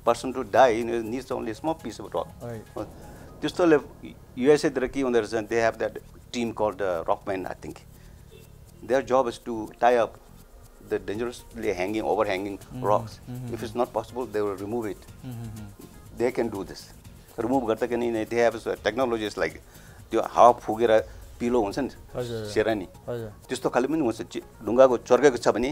person to die needs only small piece of rock. त्यस्तोले युएसएतिर के हुँदो रहेछ they have that team called rockman I think their job is to tie up the dangerously overhanging rocks. If it's not possible, they will remove it. They can do this. Remove garta ke nahi, they have technologies like त्यो हावा फुकेर पिलो हुन्छ नि सेरानी त्यस्तो खाले पनि हुन्छ। ढुङ्गाको चर्केको छ भने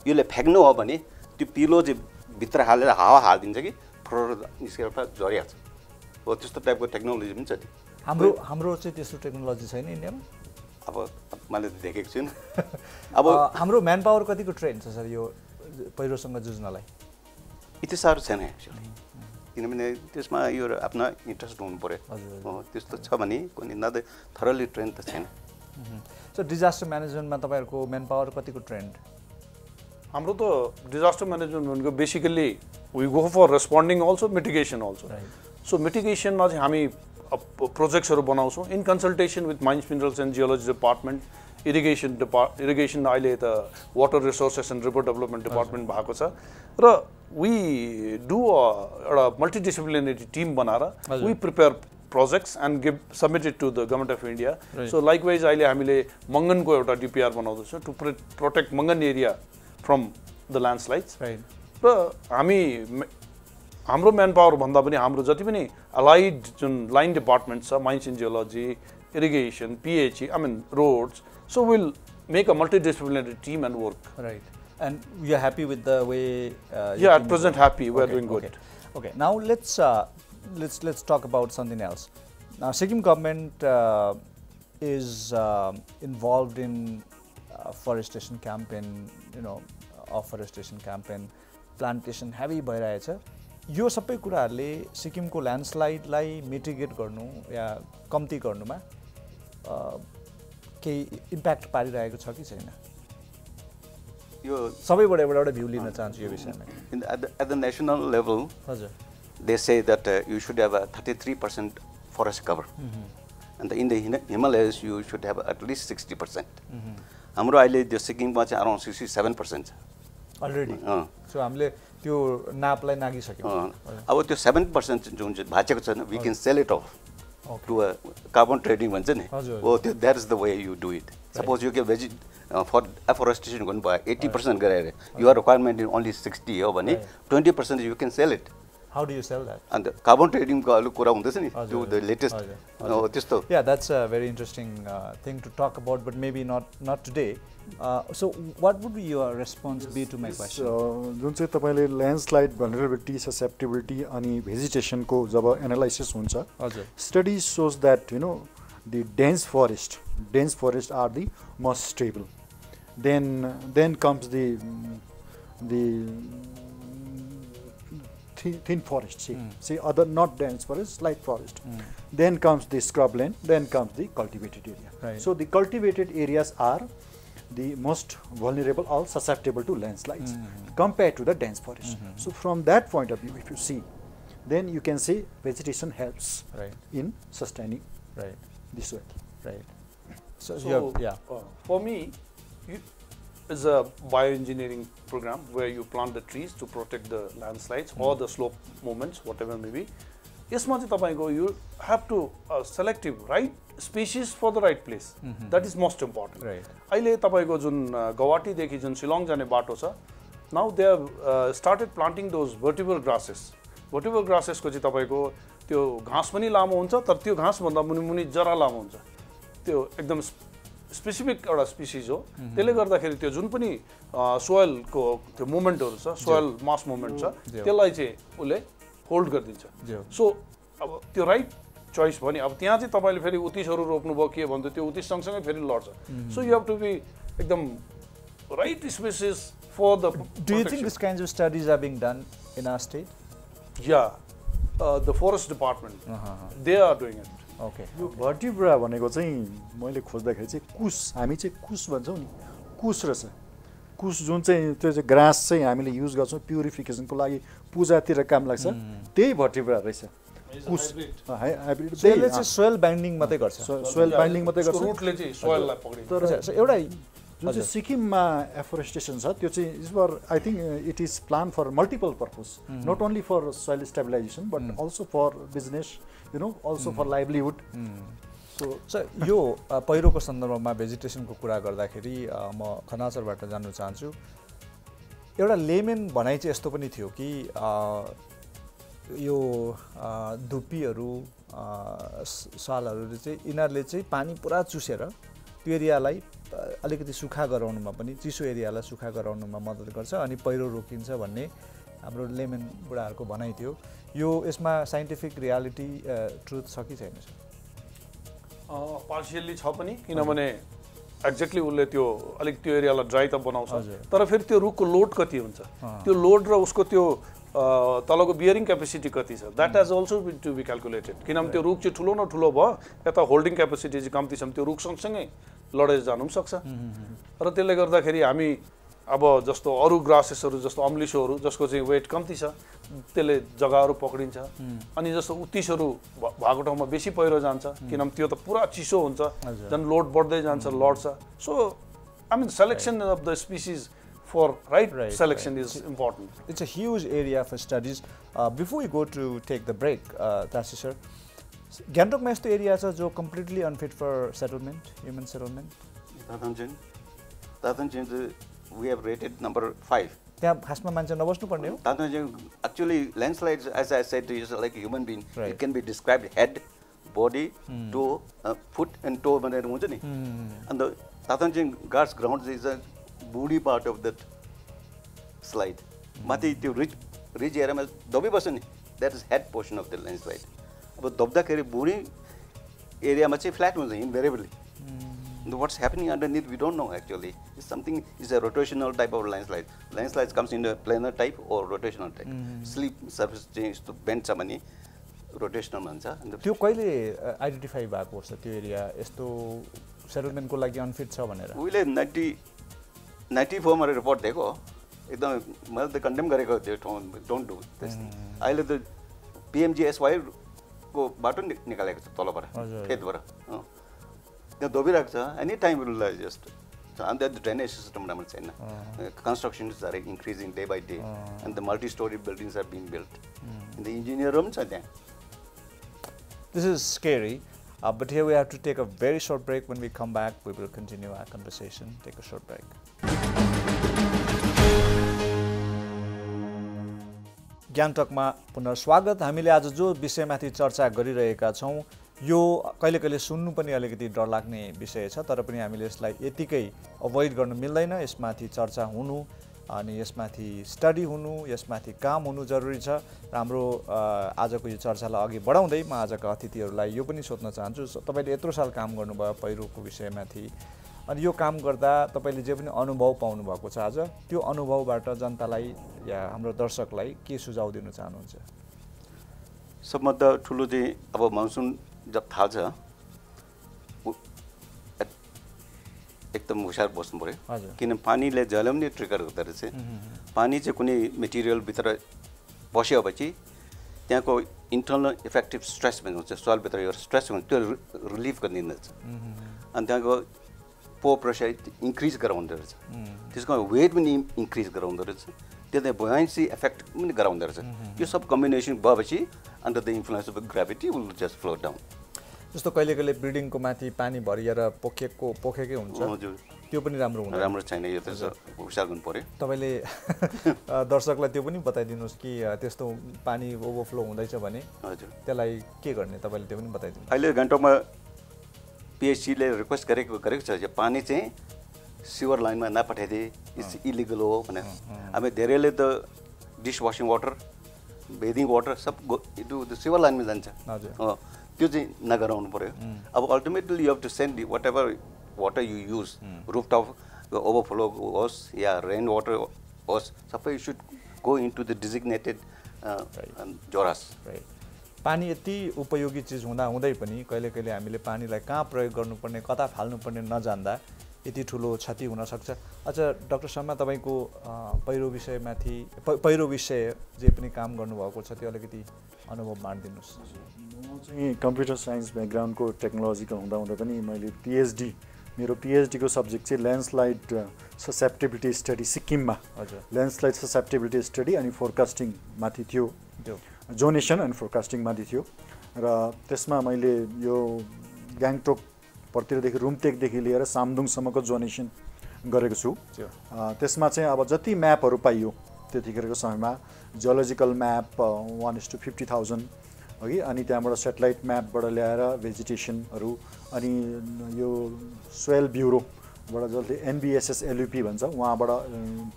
यसले फ्याक्नु हो भने त्यो पिलो चाहिँ भित्र हालेर हावा हालिदिन्छ कि फर निस्केर झरिहाल्छ। हो त्यस्तो टाइपको टेक्नोलोजी पनि छ। हाम्रो चाहिँ त्यस्तो टेक्नोलोजी छैन इन्डियामा। अब मैले देखेको छुइनँ। अब हाम्रो म्यान पावर कतिको ट्रेन छ सर यो पहिरोसँग जुझ्नलाई? यति साह्रो छैन एक्चुअली, किनभने त्यसमा यो आफ्नो इन्ट्रेस्ट हुनु पर्यो। त्यस्तो छ भने कुनै न त थरली ट्रेन त छैन। सर डिजास्टर म्यानेजमेन्टमा तपाईँहरूको म्यान पावर कतिको ट्रेन्ड? हाम्रो त डिजास्टर म्यानेजमेन्ट भनेको basically we go for responding also mitigation also. So मिटिगेसनमा चाहिँ हामी प्रोजेक्ट्सहरू बनाउँछौँ in consultation with mines minerals and geology department, irrigation अहिले त water resources and river development department भएको छ र वी डु एउटा मल्टिडिसिप्लिनरी टिम बनाएर we prepare projects and give submitted to the government of India. So likewise अहिले हामीले मङ्गनको एउटा डिपिआर बनाउँदैछौँ to protect Mangan area from the landslides. र हाम्रो म्यान पावर भन्दा पनि हाम्रो जति पनि अलाइड जुन लाइन डिपार्टमेन्ट छ mines and geology, irrigation, PHE, I mean roads. So we'll make a multidisciplinary team and work. Right. And we are happy with the way. Yeah, at present happy. We are doing good. Okay. Now let's talk about something else. Now Sikkim government is involved in forestation campaign, afforestation campaign, plantation heavy भइरहेछ। यो सबै कुराहरूले सिक्किमको ल्यान्डस्लाइडलाई mitigate गर्नु या कम्ती गर्नुमा केही impact पारिरहेको छ कि छैन? यो सबैबाट एउटा भ्यू लिन चाहन्छु यो विषयमा। At the national level, they say that you should have a 33% forest cover, and in the Himalayas you should have at least 60%. हाम्रो अहिले त्यो सिक्किममा चाहिँ around 67% छ अलरेडी। सो हामीले त्यो नापलाई नागिसक्यौँ। अब त्यो 7% जुन चाहिँ भाँचेको छ we can sell it off to a carbon trading भन्छ नि हो त्यो that is the way you do it. Suppose यो के फर एफोरेस्टेसन गर्नुभयो 80% गराएर युआर रिक्वायरमेन्ट इन ओन्ली 60 हो भने 20% you can sell it How do you sell that? And the carbon trading ko alu kura hunदैछ नि त्यो the latest त्यस्तो. Yeah, that's a very interesting thing to talk about, but maybe not today. So what would be your response be to my question? जुन चाहिँ तपाईले landslide vulnerability susceptibility अनि vegetation को जब analysis हुन्छ हजुर studies shows that the dense forest are the most stable. Then comes the thin forest, see other not dense forest, light forest. Then comes the scrubland, then comes the cultivated area. Right. So the cultivated areas are the most vulnerable or susceptible to landslides compared to the dense forest. So from that point of view, if you see, then you can say vegetation helps right in sustaining right the soil. right. So, So, you have, yeah. For me, it's a bioengineering program where you plant the trees to protect the landslides or the slope movements, whatever may be. यसमा चाहिँ तपाईको you have to selective right species for the right place. That is most important. Right. अहिले तपाईको जुन गवाटी देखि जुन शिलाङ जाने बाटो छ, now they have started planting those vertical grasses. Vertical grasses को चाहिँ तपाईको त्यो घाँस पनि लामो हुन्छ, तर त्यो घाँस भन्दा मुनि जरा लामो हुन्छ. त्यो एकदम स्पेसिफिक एउटा स्पिसिज हो. त्यसले गर्दाखेरि त्यो जुन पनि सोयल को त्यो मोमेन्टहरु छ, सोयल मास मोमेन्ट छ, त्यसलाई चाहिँ उले होल्ड गरिदिन्छ. सो अब त्यो राइट चोइस भयो नि. अब त्यहाँ चाहिँ तपाईले फेरि उतिसहरु रोप्नु भयो के भन्दै त्यो उतिस सँगसँगै फेरि लड्छ. So you have to be एकदम right species for the. Do you think these kinds of studies are being done in our state? Yeah, the forest department, they are doing it. Okay. यो भर्टिब्रा भनेको चाहिँ मैले खोज्दाखेरि चाहिँ कुस, हामी चाहिँ कुस भन्छौँ नि, कुस रहेछ. कुस जुन चाहिँ त्यो चाहिँ ग्रास चाहिँ हामीले युज गर्छौँ प्युरिफिकेसनको लागि, पूजातिर काम लाग्छ, त्यही भर्टिब्रा रहेछ. कुस हाइब्रिड त्यसले चाहिँ सोइल बाइन्डिङ मात्रै गर्छ. सोइल बाइन्डिङ मात्रै गर्छ. रुटले चाहिँ सोइललाई पक्रिन्छ. तर एउटा जुन चाहिँ सिक्किममा एफोरेस्टेसन छ त्यो चाहिँ is for I think it is plan for multiple purpose, not only for soil stabilisation but also for business, also for livelihood. So यो पहिरोको सन्दर्भमा भेजिटेसनको कुरा गर्दाखेरि म खनासरबाट जान्न चाहन्छु. एउटा लेमेन भनाइ चाहिँ यस्तो पनि थियो कि यो धुप्पीहरू सालहरूले चाहिँ यिनीहरूले चाहिँ पानी पुरा चुसेर त्यो एरियालाई अलिकति सुक्खा गराउनुमा पनि, चिसो एरियालाई सुक्खा गराउनुमा मद्दत गर्छ अनि पहिरो रोकिन्छ भन्ने हाम्रो लेमेन बुढाहरूको भनाइ थियो. यो यसमा साइन्टिफिक रियालिटी ट्रुथ छ कि छैन? पार्शियली छ पनि, किनभने एक्ज्याक्टली उसले त्यो अलिक त्यो एरियालाई ड्राई त बनाउँछ, तर फेरि त्यो रुखको लोड कति हुन्छ, त्यो लोड र उसको त्यो तलको बियरिङ क्यापेसिटी कति छ, that has also to be calculated. किनभने त्यो रुख चाहिँ ठुलो न ठुलो भयो, यता होल्डिङ क्यापेसिटी चाहिँ कम्ती छ भने त्यो रुख सँगसँगै लडेर जानु पनि सक्छ. र त्यसले गर्दाखेरि हामी अब जस्तो अरू ग्रासेसहरू जस्तो अम्लिसोहरू जसको चाहिँ वेट कम्ती छ त्यसले जग्गाहरू पक्रिन्छ. अनि जस्तो उत्तिसहरू भएको ठाउँमा बेसी पहिरो जान्छ, किनभने त्यो त पुरा चिसो हुन्छ, झन् लोड बढ्दै जान्छ, लड्छ. So I mean selection of the species for right selection is important. It's a huge area for studies. Before we go to take the break, Tasi sir, Gantok ma yesto area cha jo completely unfit for settlement, human settlement? Tatanjin we have rated number 5. त्यहाँ खासमा मान्छे नबस्नु पर्ने हो. Tatanjin actually landslides, as I said to you, is like a human being. It can be described head, body, toe, foot and toe भनेर हुन्छ नि. And the Tatanjin Ghats ground is a body part of that slide. Mati त्यो ridge area मा दबिबस्छ नि, that is head portion of the landslide. अब दब्दाखेरि बुढी एरियामा चाहिँ फ्ल्याट हुन्छ invariably. What's happening underneath we don't know actually. It's something is a rotational type of landslide. Landslides comes in a planar type or rotational type. Slip surface change to bend छ भने rotational भन्छ. त्यो कहिले identify भएको हो त्यो area यस्तो सेटलमेन्टको लागि अनफिट छ भनेर? उहिले 94 मा रिपोर्ट दिएको, एकदम मैले त कन्डेम गरेको त्यो डोन्ट डु दिस थिङ. अहिले त PMGSY को बाटो निकालेको छ तलबाट खेतबाट. त्यहाँ दबिरहेको छ, एनी टाइम विल जस्ट. अन्त ड्रेनेज सिस्टम राम्रो छैन. Constructions are increasing day by day and the multi storey buildings are being built. अन्त इन्जिनियरहरू पनि छ त्यहाँ. This is scary, but here we have to take a very short break. When we come back, we will continue our conversation. Take a short break. ग्यान्टकमा पुनः स्वागत। हामीले आज जो विषयमाथि चर्चा गरिरहेका छौँ यो कहिले कहिले सुन्नु पनि अलिकति डर लाग्ने विषय छ, तर पनि हामीले यसलाई यतिकै अभोइड गर्न मिल्दैन। यसमाथि चर्चा हुनु अनि यसमाथि स्टडी हुनु, यसमाथि काम हुनु जरुरी छ। र हाम्रो आजको यो चर्चालाई अघि बढाउँदै म आजका अतिथिहरूलाई यो पनि सोध्न चाहन्छु, तपाईँले यत्रो साल काम गर्नुभयो पहिरोको विषयमाथि, अनि यो काम गर्दा तपाईँले जे पनि अनुभव पाउनुभएको छ आज, त्यो अनुभवबाट जनतालाई या हाम्रो दर्शकलाई के सुझाव दिन चाहनुहुन्छ? सबभन्दा ठुलो चाहिँ अब मनसुन जब थाहा छ एकदम होसियार बस्नु पर्यो, किन पानीले जहिले पनि ट्रिगर गर्दो रहेछ। पानी चाहिँ कुनै मेटेरियलभित्र बस्योपछि त्यहाँको इन्टरनल इफेक्टिभ स्ट्रेस भन्ने हुन्छ, सोइलभित्र एउटा स्ट्रेस हुन्छ, त्यो रिलिफ गरिदिँदछ अनि त्यहाँको पो प्रेसर इन्क्रिज गराउँदो रहेछ, त्यसको वेट पनि इन्क्रिज गराउँदो रहेछ, त्यसले बोयान्सी इफेक्ट पनि गराउँदो रहेछ। यो सब कम्बिनेसन भएपछि under the influence of gravity will just flow down. जस्तो कहिले कहिले बिल्डिङको माथि पानी भरिएर पोखेकै हुन्छ, त्यो पनि राम्रो छैन। यो त होसियार गर्नु पर्यो। तपाईँले दर्शकलाई त्यो पनि बताइदिनुहोस् कि त्यस्तो पानी ओभरफ्लो हुँदैछ भने त्यसलाई के गर्ने, तपाईँले त्यो पनि बताइदिनु। अहिले गान्तोकमा पिएचसीले रिक्वेस्ट गरेको छ यो पानी चाहिँ सिवर लाइनमा नपठाइदिए, इट्स इलिगल हो भनेर। अब धेरैले त डिसवासिङ वाटर, बेदिङ वाटर सब त्यो सिवर लाइनमा जान्छ, त्यो चाहिँ नगराउनु पर्यो। अब ultimately you have to send whatever water you use, rooftop overflow होस् या रेन वाटर होस्, सबै should go into the designated जोरास। पानी यति उपयोगी चिज हुँदै पनि कहिले कहिले हामीले पानीलाई कहाँ प्रयोग गर्नुपर्ने, कता फाल्नुपर्ने नजान्दा यति ठुलो क्षति हुनसक्छ। अच्छा डाक्टर शर्मा, तपाईँको पहिरो विषय जे पनि काम गर्नुभएको छ त्यो अलिकति अनुभव बाँडिदिनुहोस्। म चाहिँ कम्प्युटर साइन्स ब्याकग्राउन्डको टेक्नोलोजीको हुँदा पनि मैले मेरो पिएचडीको सब्जेक्ट चाहिँ ल्यान्डस्लाइड ससेप्टेबिलिटी स्टडी सिक्किममा, ल्यान्डस्लाइड ससेप्टेबिलिटी स्टडी अनि फोरकास्टिङमाथि थियो, जोनेसन एन्ड फोरकास्टिङमाथि थियो। र त्यसमा मैले यो गान्तोक पर्तिरदेखि रुमटेकदेखि लिएर सामदुङसम्मको जोनेसन गरेको छु। त्यसमा चाहिँ अब जति म्यापहरू पाइयो त्यतिखेरको समयमा, जियोलोजिकल म्याप 1:50,000 हगि, अनि त्यहाँबाट सेटेलाइट म्यापबाट ल्याएर भेजिटेसनहरू, अनि यो सोइल ब्युरोबाट जसले NBSS LUP भन्छ उहाँबाट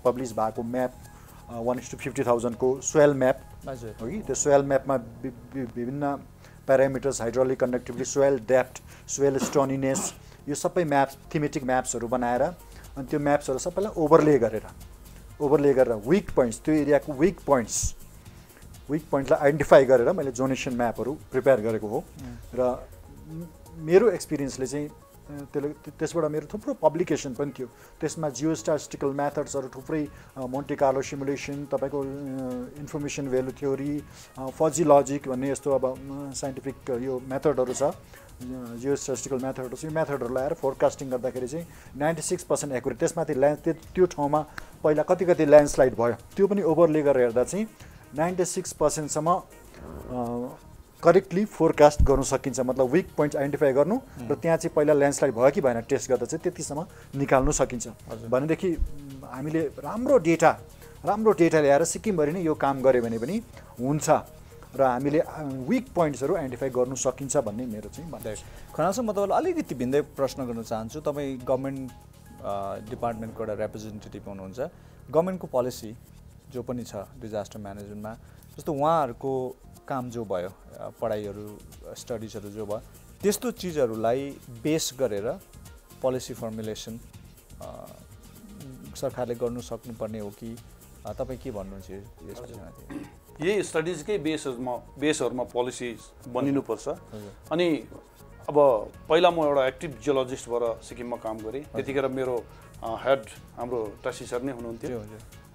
पब्लिस भएको म्याप 1:50,000 को सोइल म्याप हगि। त्यो सोइल म्यापमा विभिन्न parameters, hydraulic conductivity, soil depth, soil stoniness, यो सबै म्याप्स, थीमेटिक म्याप्सहरू बनाएर अनि त्यो म्याप्सहरू सबैलाई ओभरले गरेर विक पोइन्ट्स, त्यो एरियाको विक पोइन्टलाई आइडेन्टिफाई गरेर मैले जोनेसन म्यापहरू प्रिपेयर गरेको हो। र मेरो एक्सपिरियन्सले चाहिँ त्यसबाट मेरो थुप्रो पब्लिकेसन पनि थियो। त्यसमा जियोस्ट्याटिस्टिकल मेथड्सहरू थुप्रै, मोन्टे कार्लो सिमुलेसन, तपाईँको information value theory, fuzzy logic भन्ने यस्तो अब साइन्टिफिक यो मेथडहरू छ, जियोस्ट्याटिस्टिकल मेथडहरू छ। यो मेथडहरू लगाएर फोरकास्टिङ गर्दाखेरि चाहिँ 96% एक्युरेट। त्यसमाथि त्यो ठाउँमा पहिला कति ल्यान्डस्लाइड भयो त्यो पनि ओभरले गरेर हेर्दा चाहिँ 96%सम्म करेक्टली फोरकास्ट गर्नु सकिन्छ। मतलब विक पोइन्ट आइडेन्टिफाई गर्नु र त्यहाँ चाहिँ पहिला ल्यान्डस्लाइड भयो कि भएन टेस्ट गर्दा चाहिँ त्यतिसम्म निकाल्नु सकिन्छ भनेदेखि हामीले राम्रो डेटा ल्याएर सिक्किमभरि नै यो काम गऱ्यो भने पनि हुन्छ र हामीले विक पोइन्ट्सहरू आइडेन्टिफाई गर्नु सकिन्छ भन्ने मेरो चाहिँ भनाइ छ। खनाल सर, म तपाईँलाई अलिकति भिन्दै प्रश्न गर्न चाहन्छु। तपाईँ गभर्मेन्ट डिपार्टमेन्टको एउटा रिप्रेजेन्टेटिभ हुनुहुन्छ। गभर्मेन्टको पोलिसी जो पनि छ डिजास्टर म्यानेजमेन्टमा, जस्तो उहाँहरूको काम जो भयो, पढाइहरू, स्टडिजहरू जो भयो, त्यस्तो चिजहरूलाई बेस गरेर पोलिसी फर्मुलेसन सरकारले गर्नु सक्नुपर्ने हो कि तपाईँ के भन्नुहुन्छ यसपछि? यही स्टडिजकै बेसहरूमा पोलिसी बनिनुपर्छ। अनि अब पहिला म एउटा एक्टिभ जियोलोजिस्ट भएर सिक्किममा काम गरेँ, त्यतिखेर मेरो हेड हाम्रो टसी सर नै हुनुहुन्थ्यो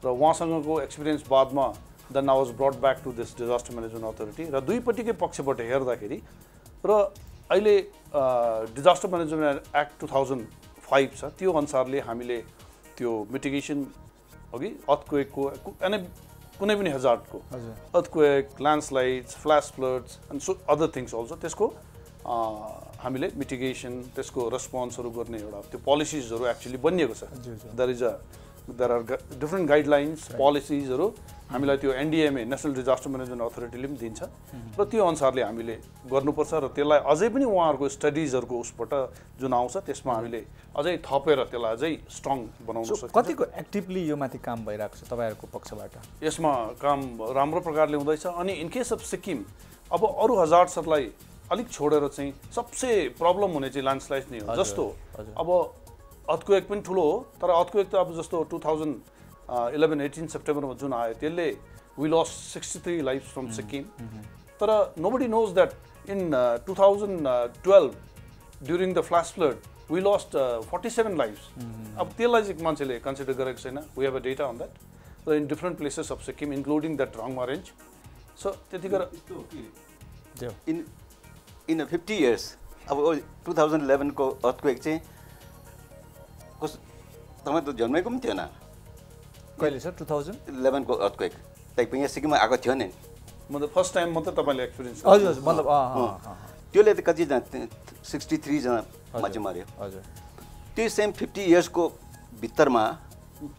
र उहाँसँगको एक्सपिरियन्स बादमा then I was brought back to this disaster management authority. र दुईपट्टिकै पक्षबाट हेर्दाखेरि र अहिले डिजास्टर म्यानेजमेन्ट एक्ट 2005 छ, त्यो अनुसारले हामीले त्यो मिटिगेसन अघि अर्थक्वेकको कुनै पनि हजार्डको, earthquake, landslides, flash floods and so other things also, त्यसको हामीले मिटिगेसन, त्यसको रेस्पोन्सहरू गर्ने एउटा त्यो पोलिसिजहरू एक्चुअली बनिएको छ। देयर आर डिफ्रेन्ट गाइडलाइन्स, पोलिसिजहरू हामीलाई त्यो एनडिएमए नेसनल डिजास्टर म्यानेजमेन्ट अथोरिटीले पनि दिन्छ र त्यो अनुसारले हामीले गर्नुपर्छ र त्यसलाई अझै पनि उहाँहरूको स्टडिजहरूको उसबाट जुन आउँछ त्यसमा हामीले अझै थपेर त्यसलाई अझै स्ट्रङ बनाउन सकिन्छ। कतिको एक्टिभली यो माथि काम भइरहेको छ तपाईँहरूको पक्षबाट? यसमा काम राम्रो प्रकारले हुँदैछ अनि इन केस अफ सिक्किम अब अरू हजार्ड्सहरूलाई अलिक छोडेर चाहिँ सबसे प्रब्लम हुने चाहिँ ल्यान्डस्लाइड नै हो। जस्तो अब अर्थक्वेक पनि ठुलो हो तर अर्थक्वेक त अब जस्तो 2011-18 सेप्टेम्बरमा जुन आयो त्यसले we lost 63 lifes from Sikkim तर nobody knows that in 2012 during the flash flood we lost 47 lifes. अब त्यसलाई चाहिँ मान्छेले कन्सिडर गरेको छैन। We have a data on that र in different places of Sikkim including that रङमा रेन्ज। सो त्यतिखेर इन 50 इयर्स अब 2011 को अर्थक्वेक चाहिँ तपाईँ त जन्मेको पनि थिएन। कहिले सर? 2011 को अर्थक्वेक तपाईँ यहाँ सिक्किममा आएको थियो नि? म त फर्स्ट टाइम मात्रै तपाईँले एक्सपिरियन्स। हजुर हजुर मतलब त्यसले त कतिजना 63 जना मान्छे मऱ्यो। हजुर त्यो सेम 50 इयर्सको भित्रमा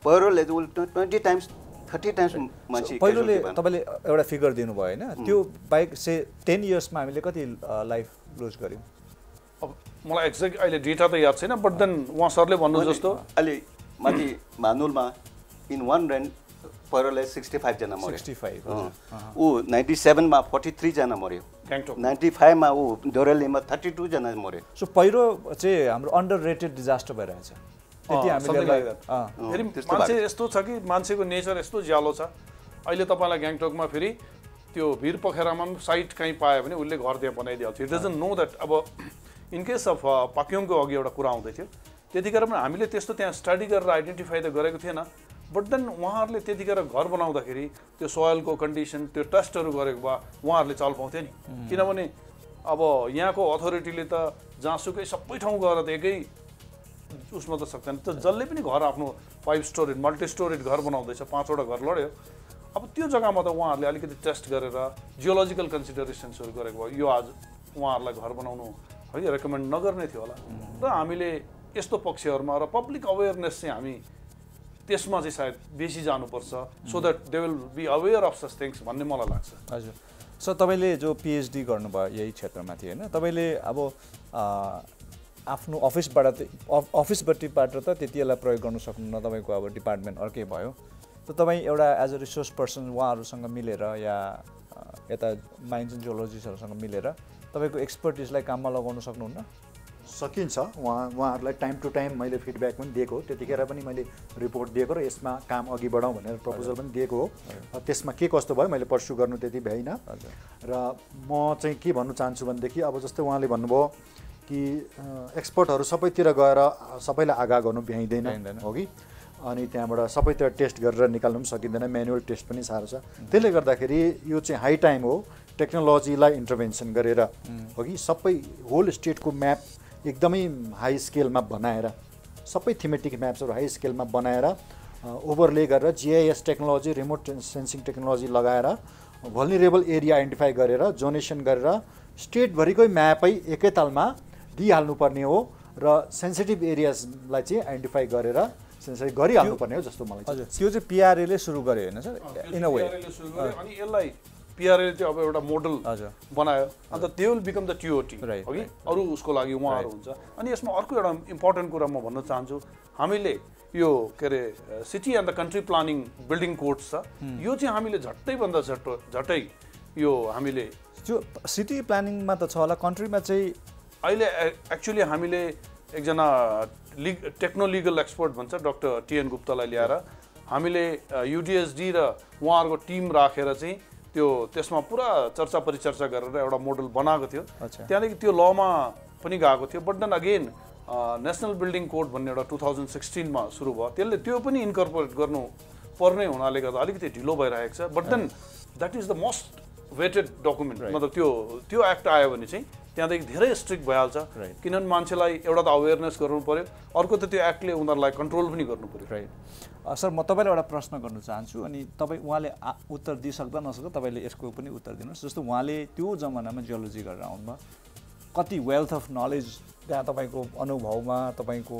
पहिरोले 20 टाइम्स 30 टाइम्स मान्छे। पहिलोले तपाईँले एउटा फिगर दिनुभयो होइन? त्यो बाइक से 10 इयर्समा हामीले कति लाइफ लुज गऱ्यौँ? अब मलाई एक्ज्याक्ट अहिले डेटा त याद छैन बट देन उहाँ सरले भन्नु जस्तो अहिले माथि मानुलमा इन वान रेन पहिरोले 65 जना मऱ्यो। 65 ऊ 97 मा 43 जना मऱ्यो। ग्याङटोक 95 मा ऊ डोरेलीमा 32 जना मऱ्यो। सो पहिरो चाहिँ हाम्रो अन्डर रेटेड डिजास्टर भइरहेछ। त्यति हामीले फेरि मान्छे यस्तो छ कि मान्छेको नेचर यस्तो ज्यालो छ। अहिले तपाईँलाई ग्याङटोकमा फेरि त्यो भिर पोखरामा पनि साइट कहीँ पायो भने उसले घर त्यहाँ बनाइदिहाल्छ। It doesn't know that. अब इन केस अफ पाक्योङको अघि एउटा कुरा आउँदै थियो त्यतिखेर पनि हामीले त्यस्तो त्यहाँ स्टडी गरेर आइडेन्टिफाई त गरेको थिएन बट देन उहाँहरूले त्यतिखेर घर बनाउँदाखेरि त्यो सोइलको कन्डिसन त्यो टेस्टहरू गरेको भए उहाँहरूले चाल पाउँथ्यो नि। किनभने अब यहाँको अथोरिटीले त जहाँसुकै सबै ठाउँ गएर त एकै उसमा त सक्दैन। त जसले पनि घर आफ्नो 5 स्टोरेज मल्टी स्टोरेज घर बनाउँदैछ 5वटा घर लड्यो अब त्यो जग्गामा त उहाँहरूले अलिकति टेस्ट गरेर जियोलोजिकल कन्सिडरेसन्सहरू गरेको भए यो आज उहाँहरूलाई घर बनाउनु है रेकमेन्ड नगर्ने थियो होला। र हामीले यस्तो पक्षहरूमा र पब्लिक अवेरनेस चाहिँ हामी त्यसमा चाहिँ सायद बेसी जानुपर्छ so that they will be aware of such things भन्ने मलाई लाग्छ। हजुर सर तपाईँले जो पिएचडी गर्नुभयो यही क्षेत्रमाथि होइन तपाईँले अब आफ्नो अफिसबाट त त्यतिलाई प्रयोग गर्नु सक्नुहुन्न तपाईँको अब डिपार्टमेन्ट अर्कै भयो त तपाईँ एउटा एज अ रिसोर्स पर्सन उहाँहरूसँग मिलेर या यता माइन्स एन्ड जियोलोजिस्टहरूसँग मिलेर तपाईँको एक्सपर्टिजलाई काममा लगाउन सक्नुहुन्न? सकिन्छ। उहाँहरूलाई टाइम टु टाइम मैले फिडब्याक पनि दिएको हो। त्यतिखेर पनि मैले रिपोर्ट दिएको र यसमा काम अघि बढाउँ भनेर प्रपोजल पनि दिएको हो। त्यसमा के कस्तो भयो मैले पर्स्यु गर्नु त्यति भएन। र म चाहिँ के भन्नु चाहन्छु भनेदेखि अब जस्तै उहाँले भन्नुभयो कि एक्सपर्टहरू सबैतिर गएर सबैलाई आगाह गर्नु भ्याइँदैन हो कि अनि त्यहाँबाट सबैतिर टेस्ट गरेर निकाल्नु पनि सकिँदैन। म्यानुअल टेस्ट पनि साह्रो छ। त्यसले गर्दाखेरि यो चाहिँ हाई टाइम हो टेक्नोलोजीलाई इन्टरभेन्सन गरेर हो कि सबै होल स्टेटको म्याप एकदमै हाई स्केलमा बनाएर सबै थीमेटिक म्याप्सहरू हाई स्केलमा बनाएर ओभरले गरेर GIS technology remote sensing technology लगाएर भल्नरेबल एरिया आइडेन्टिफाई गरेर जोनेसन गरेर स्टेटभरिकै म्यापै एकैतालमा दिइहाल्नुपर्ने हो र सेन्सिटिभ एरियाजलाई चाहिँ आइडेन्टिफाई गरेर सेन्सिटिभ गरिहाल्नुपर्ने हो जस्तो मलाई। हजुर त्यो चाहिँ PRAले सुरु गर्यो होइन सर इन अ वे? अनि यसलाई PRAले चाहिँ अब एउटा मोडल बनायो अन्त they will become the TOT अघि अरू उसको लागि उहाँहरू हुन्छ। अनि यसमा अर्को एउटा इम्पोर्टेन्ट कुरा म भन्न चाहन्छु हामीले यो के अरे city and the country planning building codes छ यो चाहिँ हामीले झट्टैभन्दा झट्टै यो हामीले त्यो सिटी प्लानिङमा त छ होला कन्ट्रीमा चाहिँ अहिले एक्चुअली हामीले एकजना टेक्नो लिगल एक्सपर्ट भन्छ डाक्टर TN गुप्तालाई ल्याएर हामीले UDSD र उहाँहरूको टिम राखेर चाहिँ त्यो त्यसमा पुरा चर्चा परिचर्चा गरेर एउटा मोडल बनाएको थियो। त्यहाँदेखि त्यो लमा पनि गएको थियो but then again national building code भन्ने एउटा 2016 मा सुरु भयो। त्यसले त्यो पनि इन्कर्पोरेट गर्नु पर्ने हुनाले गर्दा अलिकति ढिलो भइरहेको छ but then that is the most weighted document. मतलब त्यो एक्ट आयो भने चाहिँ त्यहाँदेखि धेरै स्ट्रिक्ट भइहाल्छ किनभने मान्छेलाई एउटा त अवेरनेस गर्नु पर्यो अर्को त त्यो एक्टले उनीहरूलाई कन्ट्रोल पनि गर्नु पर्यो। राइट सर म तपाईँलाई एउटा प्रश्न गर्न चाहन्छु अनि तपाईँ उहाँले उत्तर दिइसक्दा नसक्दा तपाईँले यसको पनि उत्तर दिनुहोस्। जस्तो उहाँले त्यो जमानामा जियोलोजी गरेर आउनुभयो कति वेल्थ अफ नलेज त्यहाँ तपाईँको अनुभवमा तपाईँको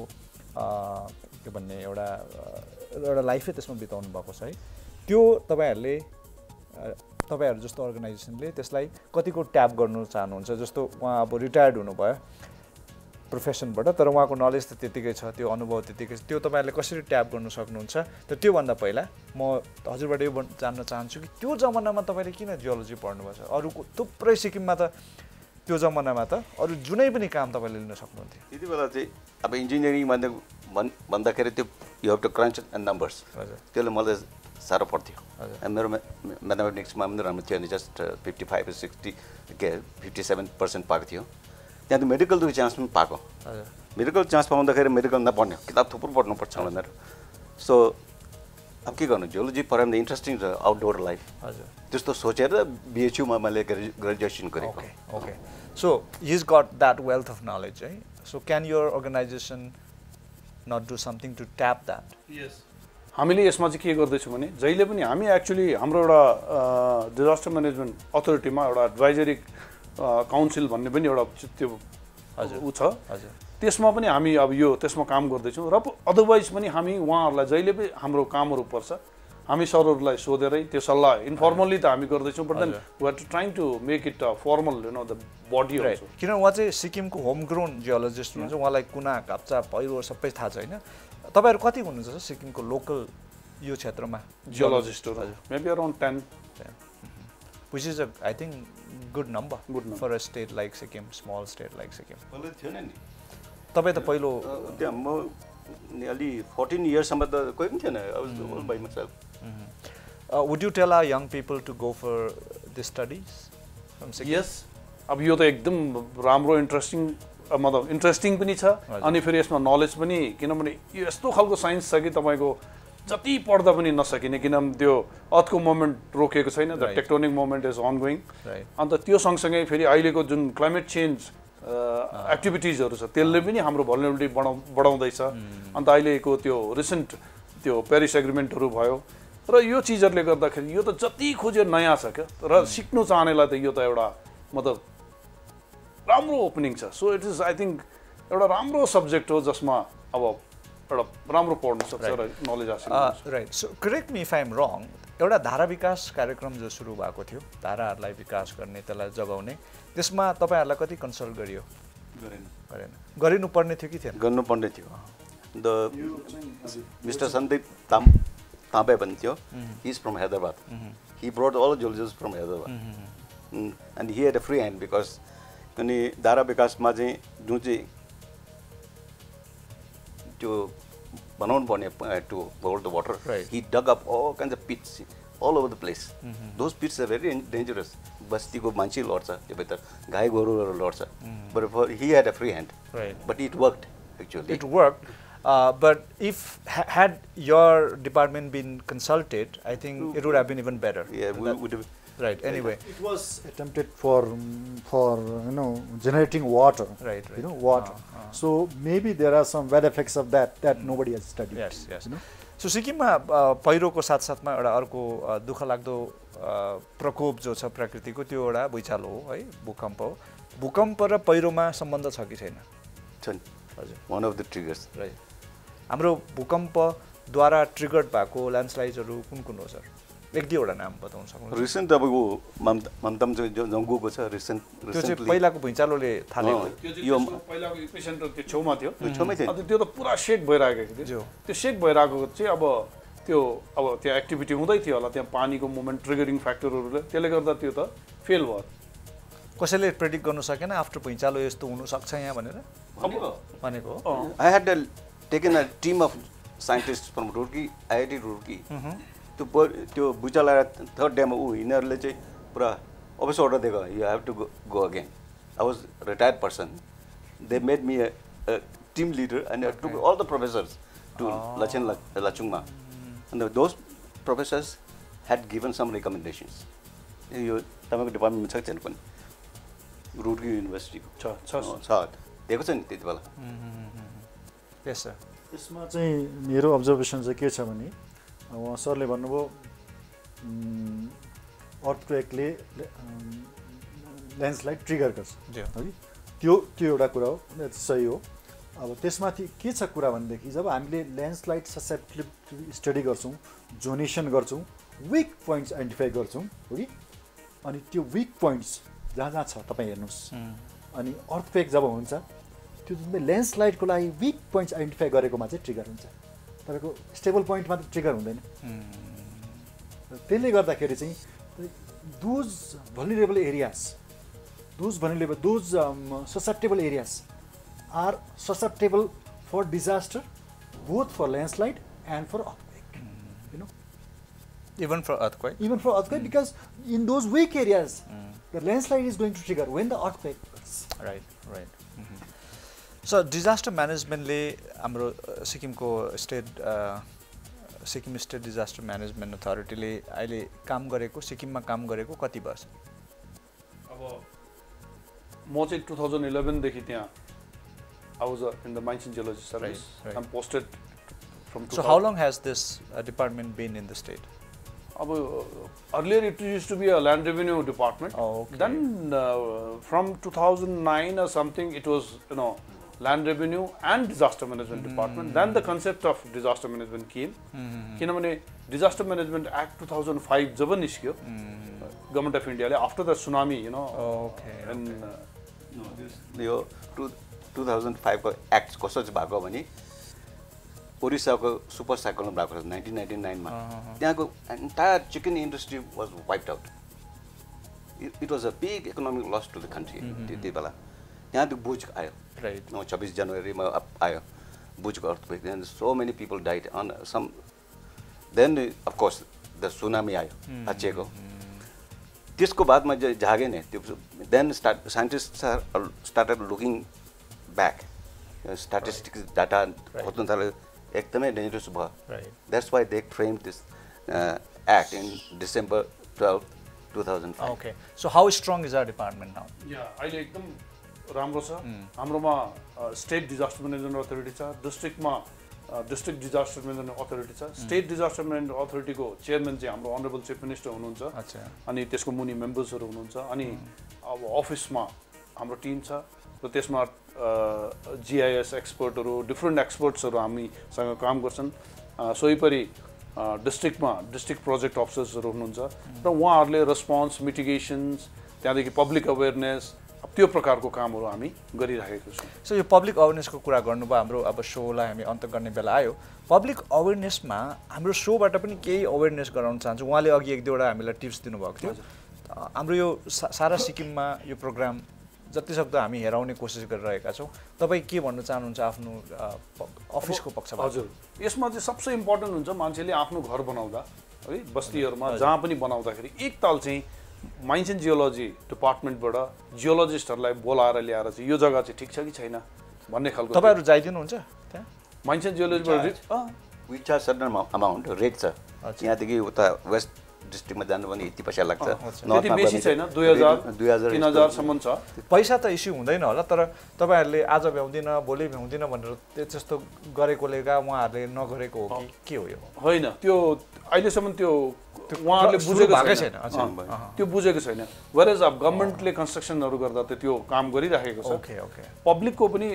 के भन्ने एउटा लाइफै त्यसमा बिताउनु भएको छ है। त्यो तपाईहरु जस्तो अर्गनाइजेसनले त्यसलाई कतिको ट्याप गर्नु चाहनुहुन्छ जस्तो उहाँ अब रिटायर्ड हुनुभयो प्रोफेसनबाट तर उहाँको नलेज त त्यतिकै छ त्यो अनुभव त्यतिकै छ त्यो तपाईहरुले कसरी ट्याप गर्न सक्नुहुन्छ त त्यो भन्दा पहिला म हजुरबाट यो जान्न चाहन्छु कि त्यो जमानामा तपाईले किन जियोलोजी पढ्नुभएको छ अरुको थुप्रै सिक्किममा त त्यो जमानामा त अरु जुनै पनि काम तपाईले लिन सक्नुहुन्थ्यो त्यति बेला चाहिँ अब इन्जिनियरिङ भन्दाखेरि त्यो you have to crunch numbers त्यसले मलाई साह्रो पर्थ्यो मेरो म्याथमेटिक्समा पनि राम्रो थियो नि जस्ट 55 60 के 57% पाएको थियो त्यहाँ त मेडिकलको चान्स पनि पाएको मेडिकल चान्स पाउँदाखेरि मेडिकल नपढ्ने किताब थुप्रो पढ्नुपर्छ भनेर सो अब के गर्नु जियोलोजी पढायो भने इन्ट्रेस्टिङ छ आउटडोर लाइफ त्यस्तो सोचेर बिएचयुमा मैले ग्रेजुएसन गरेको okay so he's got that wealth of knowledge so can your organization not do something to tap that yes हामीले यसमा चाहिँ के गर्दैछौँ भने जहिले पनि हामी एक्चुअली हाम्रो एउटा डिजास्टर म्यानेजमेन्ट अथोरिटीमा एउटा एडभाइजरी काउन्सिल भन्ने पनि एउटा त्यो उ छ त्यसमा पनि हामी अब यो त्यसमा काम गर्दैछौँ र अदरवाइज पनि हामी उहाँहरूलाई जहिले पनि हाम्रो कामहरू पर्छ हामी सरहरूलाई सोधेरै त्यो सल्लाह इन्फर्मल्ली त हामी गर्दैछौँ but then we are trying to make it formal you know the body also किन उहाँ चाहिँ सिक्किमको होम ग्रोन जियोलोजिस्ट हुनुहुन्छ उहाँलाई कुना काप्चा पहिरो सबै थाहा छ हैन तपाईहरु कति हुनुहुन्छ सिक्किमको लोकल यो क्षेत्रमा जियोलोजिस्टहरु maybe around 10 which is I think good number for a state like Sikkim small state like Sikkim पहिलो थियो नि तपाई त पहिलो त्यहाँ म अलि 14 इयर्स सम्म त कोही पनि थिएन I was all by myself would you tell our young people to go for this studies from Sikkim yes अब यो त एकदम राम्रो इन्ट्रेस्टिङ मतलब इन्ट्रेस्टिङ पनि छ अनि फेरि यसमा नलेज पनि किनभने यो यस्तो खालको साइन्स छ कि तपाईको जति पढ्दा पनि नसकिने किनभने त्यो अर्थको मोमेन्ट रोकेको छैन the tectonic moment is ongoing अन्त त्यो सँगसँगै फेरि अहिलेको जुन क्लाइमेट चेन्ज एक्टिभिटिजहरू छ त्यसले पनि हाम्रो भल्नरेबिलिटी बढाउँदैछ अन्त अहिलेको त्यो रिसेन्ट त्यो पेरिस एग्रिमेन्टहरू भयो र यो चिजहरूले गर्दाखेरि यो त जति खोजे नयाँ छ क्या र सिक्नु चाहनेलाई त यो त एउटा मतलब राम्रो ओपनिङ छ so it is I think एउटा राम्रो सब्जेक्ट हो जसमा अब एउटा राम्रो पढ्न सक्छ र नलेज हासिल right so correct me if I am wrong एउटा धारा विकास कार्यक्रम जो सुरु भएको थियो धाराहरूलाई विकास गर्ने त्यसलाई जगाउने त्यसमा तपाईहरुलाई कति कन्सल्ट गरियो गरेन गरिनुपर्ने थियो कि थिएन गर्नुपर्ने थियो द मिस्टर सन्दीप ताबे भन्थ्यो he is from Hyderabad he brought all geologist from Hyderabad and he had a free hand because अनि धारा विकासमा चाहिँ जुन चाहिँ त्यो बनाउनु पर्ने to hold the water he dug up all kinds of pits all over the place those pits are very dangerous bastiko manchi lorcha त्यो भित्र गाई गोरुहरु लड्छ but he had a free hand but it worked actually it worked but if had your department been consulted I think it would have been even better yeah we would have right anyway it was attempted for you know generating water right you know water so maybe there are some bad effects of that nobody has studied yes you know so सिक्किममा पहिरोको साथसाथमा एउटा अर्को दुःखलाग्दो प्रकोप जो छ प्रकृतिको त्यो एउटा भुइँचालो हो है भूकम्प हो भूकम्प र पहिरोमा सम्बन्ध छ कि छैन छन् हजुर one of the triggers right हाम्रो भूकम्पद्वारा ट्रिगर्ड भएको ल्यान्डस्लाइड्सहरू कुन कुन हो सर एक दुईवटा नाम बताउन सक्नुहुन्छ रिसेन्ट अब ममतम जो गएको छ रिसेन्ट त्यो चाहिँ पहिलाको भुइँचालोले थालेको यो पहिलाको एपिसेन्टर त्यो छेउमा थियो छेउमै थियो त्यो त पुरा शेक भइराखेको थियो त्यो शेक भइराखेको चाहिँ अब त्यो एक्टिभिटी हुँदै थियो होला त्यहाँ पानीको मुभमेन्ट ट्रिगरिङ फ्याक्टरहरूले त्यसले गर्दा त्यो त फेल भयो कसैले प्रेडिक्ट गर्न सकेन आफ्टर भुइँचालो यस्तो हुन सक्छ यहाँ भनेर भनेको I had taken a team of scientist from Roorkee IIT Roorkee त्यो भुइँचालो थर्ड डेमा यिनीहरूले चाहिँ पुरा अफिस अर्डर दिएको you have to go again I was retired person they made me a team leader and I took all the professors to लाचुङमा अन्त those professors had given some recommendations यो तपाईँको डिपार्टमेन्टमा छ छैन पनि रुर्की युनिभर्सिटीको छ दिएको छ नि त्यति बेला यस सर यसमा चाहिँ मेरो अब्जर्भेसन चाहिँ के छ भने उहाँ सरले भन्नुभयो अर्थक्वेकले ल्यान्डस्लाइड ट्रिगर गर्छ है त्यो एउटा कुरा हो सही हो अब त्यसमाथि के छ कुरा भनेदेखि जब हामीले ल्यान्डस्लाइड ससेप्टिबिलिटी स्टडी गर्छौँ जोनेसन गर्छौँ विक पोइन्ट्स आइडेन्टिफाई गर्छौँ हो कि अनि त्यो विक पोइन्ट्स जहाँ जहाँ छ तपाईँ हेर्नुहोस् अनि अर्थक्वेक जब हुन्छ त्यो जुन ल्यान्डस्लाइडको लागि विक पोइन्ट्स आइडेन्टिफाई गरेकोमा चाहिँ ट्रिगर हुन्छ तपाईँको स्टेबल पोइन्टमा त ट्रिगर हुँदैन त्यसले गर्दाखेरि चाहिँ those vulnerable areas those susceptible areas are susceptible for disaster both for landslide and for earthquake you know Even for earthquake? Because in those weak areas, the landslide is going to trigger when the earthquake occurs. Right. So disaster management ले हाम्रो सिक्किमको Sikkim state disaster management अथोरिटीले अहिले काम गरेको सिक्किममा काम गरेको कति वर्ष? अब म चाहिँ 2011 देखि त्यहाँ I was in the Mines and Geology Service. Right. I'm posted from 2000. So how long has this department been in the state? Earlier it used to be a land revenue department. Oh, okay. Then from 2009 or something it was land revenue and disaster management department. Then the concept of disaster management came. किनभने disaster management act 2005 जब निस्क्यो government of India after the tsunami Okay. यो 2005 को act कसो चाहिँ भएको भने ओडिसाको super cyclone भएको छ 1999 मा त्यहाँको entire chicken industry was wiped out it was a big economic loss to the country त्यति बेला त्यहाँ त्यो बुज आयो राइट 26 जनवरीमा आयो बुजको earthquake then so many people died on some then of course the tsunami आयो अचेको त्यसको बादमा जागे नै त्यो then scientist started looking back statistics data खोज्न थाल्यो एकदमै डेन्जरस भयो that's why they frame this act in December 12, 2005 Okay. So how strong is our department now? अहिले एकदम राम्रो छ हाम्रोमा स्टेट डिजास्टर म्यानेजमेन्ट अथोरिटी छ डिस्ट्रिक्टमा डिस्ट्रिक्ट डिजास्टर म्यानेजमेन्ट अथोरिटी छ स्टेट डिजास्टर म्यानेजमेन्ट अथोरिटीको चेयरम्यान चाहिँ हाम्रो अनरेबल चिफ मिनिस्टर हुनुहुन्छ अनि त्यसको मुनि मेम्बर्सहरू हुनुहुन्छ अनि अब अफिसमा हाम्रो टिम छ र त्यसमा GIS एक्सपर्टहरू डिफ्रेन्ट एक्सपर्ट्सहरू हामीसँग काम गर्छन् सोहीपरि डिस्ट्रिक्टमा डिस्ट्रिक्ट प्रोजेक्ट अफिसर्सहरू हुनुहुन्छ र उहाँहरूले रेस्पोन्स मिटिगेसन्स त्यहाँदेखि पब्लिक अवेरनेस त्यो प्रकारको कामहरू हामी गरिरहेको छौँ सो यो पब्लिक अवेरनेसको कुरा गर्नुभयो हाम्रो अब सोलाई हामी अन्त गर्ने बेला आयो पब्लिक अवेरनेसमा हाम्रो सोबाट पनि केही अवेरनेस गराउन चाहन्छु उहाँले अघि एक दुईवटा हामीलाई टिप्स दिनुभएको थियो हाम्रो यो सारा सिक्किममा यो प्रोग्राम जतिसक्दो हामी हेराउने कोसिस गरिरहेका छौँ तपाईँ के भन्न चाहनुहुन्छ आफ्नो अफिसको पक्षबाट हजुर यसमा चाहिँ सबसे इम्पोर्टेन्ट हुन्छ मान्छेले आफ्नो घर बनाउँदा है बस्तीहरूमा जहाँ पनि बनाउँदाखेरि एक ताल चाहिँ माइन्स एन्ड जियोलोजी डिपार्टमेन्टबाट जियोलोजिस्टहरूलाई बोलाएर ल्याएर चाहिँ यो जग्गा चाहिँ ठिक छ कि छैन भन्ने खालको तपाईँहरू जाइदिनुहुन्छ त्यहाँ माइन्स एन्ड जियोलोजीबाट we charge certain amount rate छ यहाँदेखि उता वेस्ट डिस्ट्रिक्टमा जानु भने यति पैसा लाग्छ त्यति बेसी छैन 2000 3000 सम्म छ पैसा त इस्यु हुँदैन होला तर तपाईँहरूले आज भ्याउँदिन भोलि भ्याउँदिन भनेर त्यस्तो गरेकोले उहाँहरूले नगरेको हो कि के हो यो होइन त्यो अहिलेसम्म त्यो उहाँहरूले बुझेको छैन त्यो बुझेको छैन वेरएज अब गभर्नमेन्टले कन्स्ट्रक्सनहरू गर्दा त त्यो काम गरिराखेको छ ओके ओके पब्लिकको पनि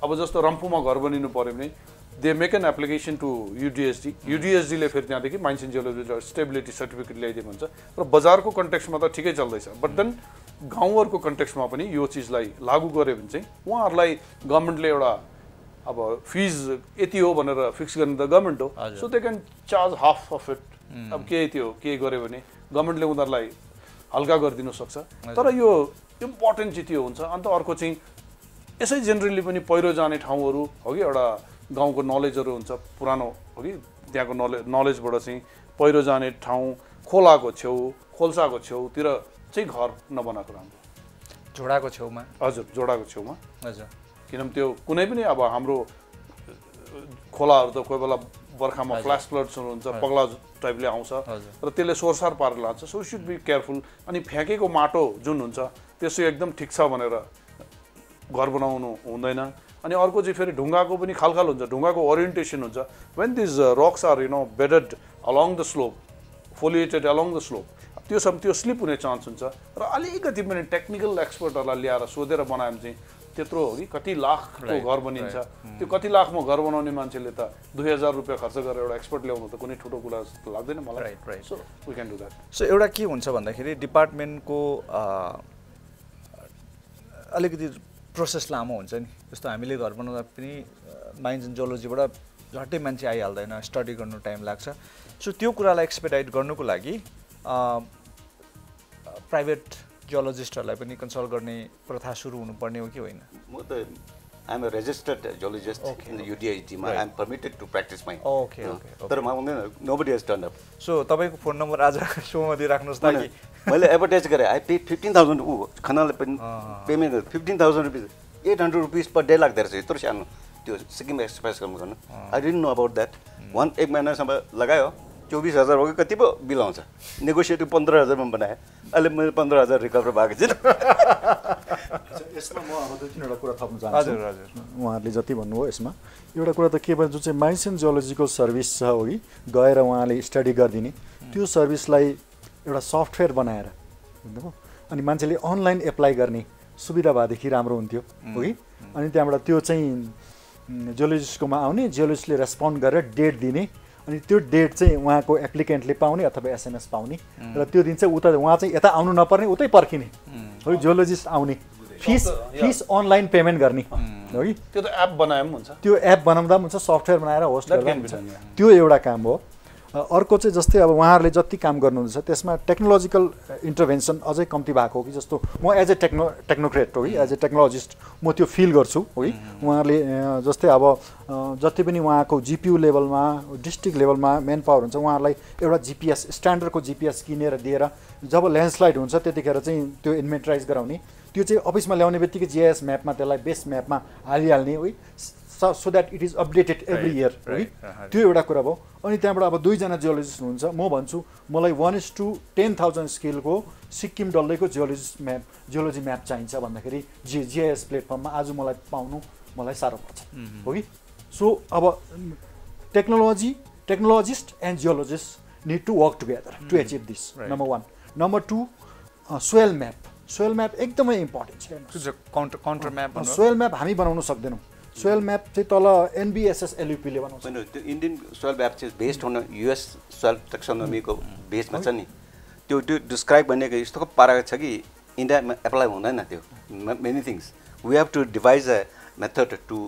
अब जस्तो रम्फूमा घर बनिनु पर्यो भने they make an application to युडिएसडीले फेरि त्यहाँदेखि mines and geology stability certificate ल्याइदिएको हुन्छ र बजारको कन्टेक्स्टमा त ठिकै चल्दैछ बट देन गाउँहरूको कन्टेक्स्टमा पनि यो चिजलाई लागू गर्यो भने चाहिँ उहाँहरूलाई गभर्मेन्टले एउटा अब फिज यति हो भनेर फिक्स गर्ने त गभर्मेन्ट हो so they can charge half of it अब के गर्यो भने गभर्मेन्टले उनीहरूलाई हल्का गरिदिनु सक्छ तर यो इम्पोर्टेन्ट चाहिँ त्यो हुन्छ अन्त अर्को चाहिँ यसै जेनरली पनि पहिरो जाने ठाउँहरू हो कि एउटा गाउँको नलेजहरू हुन्छ पुरानो हो कि त्यहाँको नलेजबाट चाहिँ पहिरो जाने ठाउँ खोलाको छेउ खोल्साको छेउतिर चाहिँ घर नबनाएको राम्रो झोडाको छेउमा हजुर झोडाको छेउमा हजुर किनभने त्यो कुनै पनि अब हाम्रो खोलाहरू त कोही बेला बर्खामा फ्ल्यास फ्लड्सहरू हुन्छ पगला टाइपले आउँछ र त्यसले सोरसार पारेर लान्छ सो सुड बी केयरफुल अनि फ्याँकेको माटो जुन हुन्छ त्यसो एकदम ठिक छ भनेर घर बनाउनु हुँदैन अनि अर्को चाहिँ फेरि ढुङ्गाको पनि खालखाल हुन्छ ढुङ्गाको ओरिएन्टेसन हुन्छ when these rocks are bedded along the slope foliated along the slope त्यो स्लिप हुने चान्स हुन्छ र अलिकति पनि टेक्निकल एक्सपर्टहरूलाई ल्याएर सोधेर बनायो भने चाहिँ त्यत्रो हो कि कति लाखको घर बनिन्छ त्यो कति लाखमा घर बनाउने मान्छेले त 2000 रुपैयाँ खर्च गरेर एउटा एक्सपर्ट ल्याउनु त कुनै ठुलो कुरा जस्तो लाग्दैन मलाई so we can do that so एउटा के हुन्छ भन्दाखेरि डिपार्टमेन्टको अलिकति प्रोसेस लामो हुन्छ नि जस्तो हामीले घर बनाउँदा पनि माइन्स एन्ड जियोलोजीबाट झट्टै मान्छे आइहाल्दैन स्टडी गर्नु टाइम लाग्छ सो त्यो कुरालाई एक्सपेडाइट गर्नुको लागि प्राइभेट जियोलोजिस्टहरूलाई पनि कन्सल्ट गर्ने प्रथा सुरु हुनुपर्ने हो कि होइन म त I am a registered geologist in the UDIT मा I am permitted to practice my okay तर म आउँदैन nobody has turned up so तपाईँको फोन नम्बर आज सोमा दिइराख्नुहोस् ताकि मैले एडभर्टाइज गरेँ आई पे 15,000 खानालाई पनि payment 15,000 rupees 800 rupees per day लाग्दो रहेछ यत्रो सानो त्यो सिक्किम एक्सप्रेस गर्नु I didn't know about that एक महिनासम्म लगायो 24,000 हो कि कति पो बिल आउँछ नेगोसिएटिभ 15,000मा बनाएँ अहिले मैले 15,000 रिकभर भएको छु यसमा म अब दुई तीनवटा कुरा थप्न चाहन्छु हजुर हजुर उहाँहरूले जति भन्नुभयो यसमा एउटा कुरा त के भयो जुन चाहिँ माइन्स एन्ड जियोलोजिकल सर्भिस छ हो कि गएर उहाँले स्टडी गरिदिने त्यो सर्भिसलाई एउटा सफ्टवेयर बनाएर बुझ्नुभयो अनि मान्छेले अनलाइन एप्लाई गर्ने सुविधा भएदेखि राम्रो हुन्थ्यो हो कि अनि त्यहाँबाट त्यो चाहिँ जियोलोजिस्टकोमा आउने जियोलोजिस्टले रेस्पोन्ड गरेर डेट दिने अनि त्यो डेट चाहिँ उहाँको एप्लिकेन्टले पाउने अथवा SMS पाउने र त्यो दिन चाहिँ उता उहाँ चाहिँ यता आउनु नपर्ने उतै पर्खिने हो जियोलोजिस्ट आउने फिस अनलाइन पेमेन्ट गर्ने हो कि त्यो त एप बनाए पनि हुन्छ त्यो एप बनाउँदा पनि हुन्छ सफ्टवेयर बनाएर होस्ट गर्दा पनि हुन्छ त्यो एउटा काम हो अर्को चाहिँ जस्तै अब उहाँहरूले जति काम गर्नुहुन्छ त्यसमा टेक्नोलोजिकल इन्टरभेन्सन अझै कम्ती भएको हो कि जस्तो म एज ए टेक्नोक्रेट हो कि एज ए टेक्नोलोजिस्ट म त्यो फिल गर्छु हो कि उहाँहरूले जस्तै अब जति पनि उहाँको GPU लेभलमा डिस्ट्रिक्ट लेभलमा मेन पावर हुन्छ उहाँहरूलाई एउटा GPS स्ट्यान्डर्डको GPS किनेर दिएर जब ल्यान्डस्लाइड हुन्छ त्यतिखेर चाहिँ त्यो इन्भेन्टराइज गराउने त्यो चाहिँ अफिसमा ल्याउने बित्तिकै GIS म्यापमा त्यसलाई बेस म्यापमा हालिहाल्ने है so that it is updated every year है त्यो एउटा कुरा भयो अनि त्यहाँबाट अब दुईजना जियोलोजिस्ट हुनुहुन्छ म भन्छु मलाई 1:10,000 स्केलको सिक्किम डल्लैको जियोलोजी म्याप चाहिन्छ भन्दाखेरि GIS प्लेटफर्ममा आज मलाई पाउनु मलाई साह्रो पर्छ हो कि सो अब technologist and geologist need to work together to achieve this number 1 number 2 soil map एकदमै इम्पोर्टेन्ट छ काउन्टर म्याप सोयल म्याप हामी बनाउन सक्दैनौँ सोयल म्याप चाहिँ तल NBSS LUP ले बनाउँछ हैन त्यो इन्डियन सोयल म्याप चाहिँ बेस्ड अन US सोयल टेक्सोनोमीको बेसमा छ नि त्यो डिस्क्राइब भनेको यस्तो पाराको छ कि इन्डियामा एप्लाई हुँदैन त्यो many things we have to devise a method to